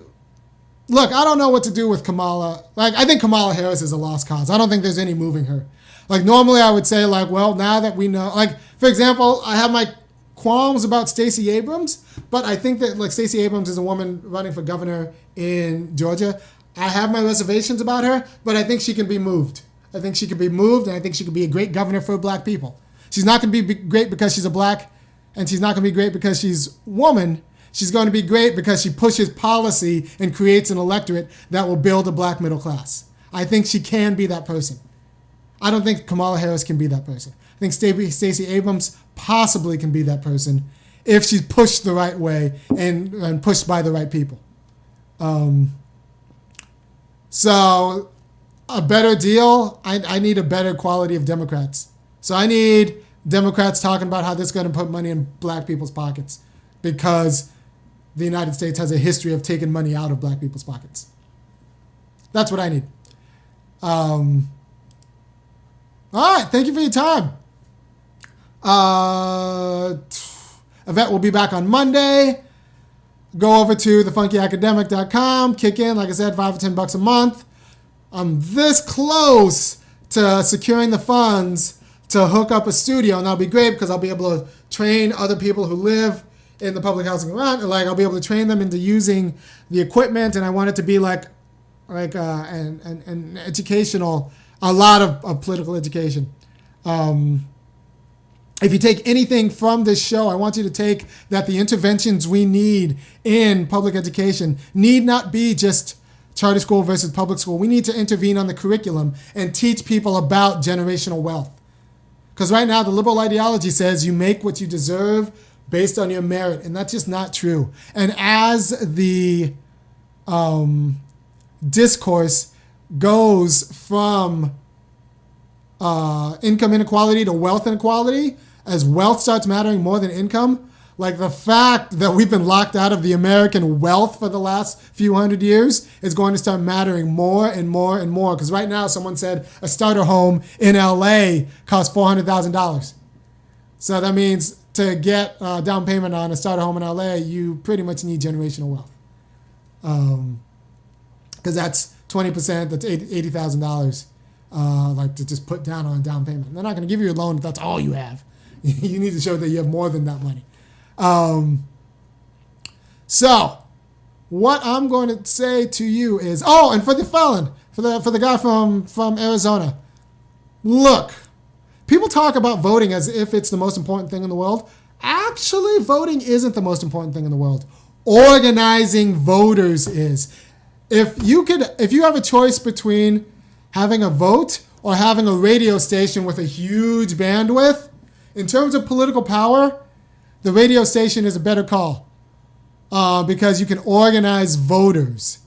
look, I don't know what to do with Kamala. Like, I think Kamala Harris is a lost cause. I don't think there's any moving her. Like, normally I would say, like, well, now that we know, like, for example, I have my qualms about Stacey Abrams, but I think that, like, Stacey Abrams is a woman running for governor in Georgia. I have my reservations about her, but I think she can be moved. I think she can be moved, and I think she could be a great governor for black people. She's not going to be great because she's a black, and she's not going to be great because she's woman. She's going to be great because she pushes policy and creates an electorate that will build a black middle class. I think she can be that person. I don't think Kamala Harris can be that person. I think Stacey Abrams possibly can be that person if she's pushed the right way and pushed by the right people. So a better deal, I need a better quality of Democrats. So I need Democrats talking about how this is going to put money in black people's pockets, because the United States has a history of taking money out of black people's pockets. That's what I need. All right, thank you for your time. Yvette will be back on Monday. Go over to thefunkyacademic.com, kick in, like I said, $5 or $10 a month. I'm this close to securing the funds to hook up a studio, and that'll be great because I'll be able to train other people who live in the public housing around. Like, I'll be able to train them into using the equipment, and I want it to be like an educational, a lot of political education. If you take anything from this show, I want you to take that the interventions we need in public education need not be just charter school versus public school. We need to intervene on the curriculum and teach people about generational wealth. Because right now, the liberal ideology says you make what you deserve based on your merit, and that's just not true. And as the discourse goes from income inequality to wealth inequality, as wealth starts mattering more than income, like the fact that we've been locked out of the American wealth for the last few hundred years is going to start mattering more and more and more. Because right now, someone said a starter home in LA costs $400,000. So that means to get down payment on a starter home in LA, you pretty much need generational wealth. Because that's 20%, that's $80,000, like to just put down on a down payment. They're not going to give you a loan if that's all you have. You need to show that you have more than that money. So what I'm going to say to you is, and for the felon, for the guy from Arizona, look, people talk about voting as if it's the most important thing in the world. Actually, voting isn't the most important thing in the world. Organizing voters is. If you have a choice between having a vote or having a radio station with a huge bandwidth, in terms of political power, the radio station is a better call because you can organize voters.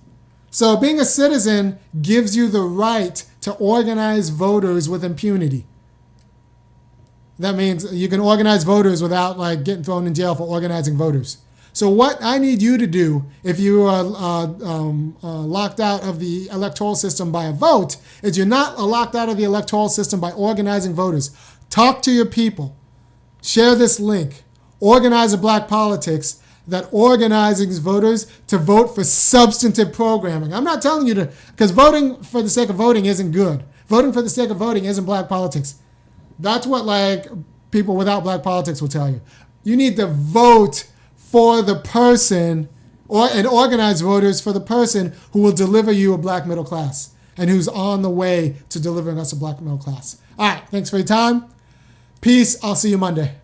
So being a citizen gives you the right to organize voters with impunity. That means you can organize voters without getting thrown in jail for organizing voters. So what I need you to do if you are locked out of the electoral system by a vote is you're not locked out of the electoral system by organizing voters. Talk to your people. Share this link. Organize a Black Politics that organizes voters to vote for substantive programming. I'm not telling you to, because voting for the sake of voting isn't good. Voting for the sake of voting isn't Black politics. That's what people without Black politics will tell you. You need to vote for the person and organize voters for the person who will deliver you a Black middle class and who's on the way to delivering us a Black middle class. All right, thanks for your time. Peace. I'll see you Monday.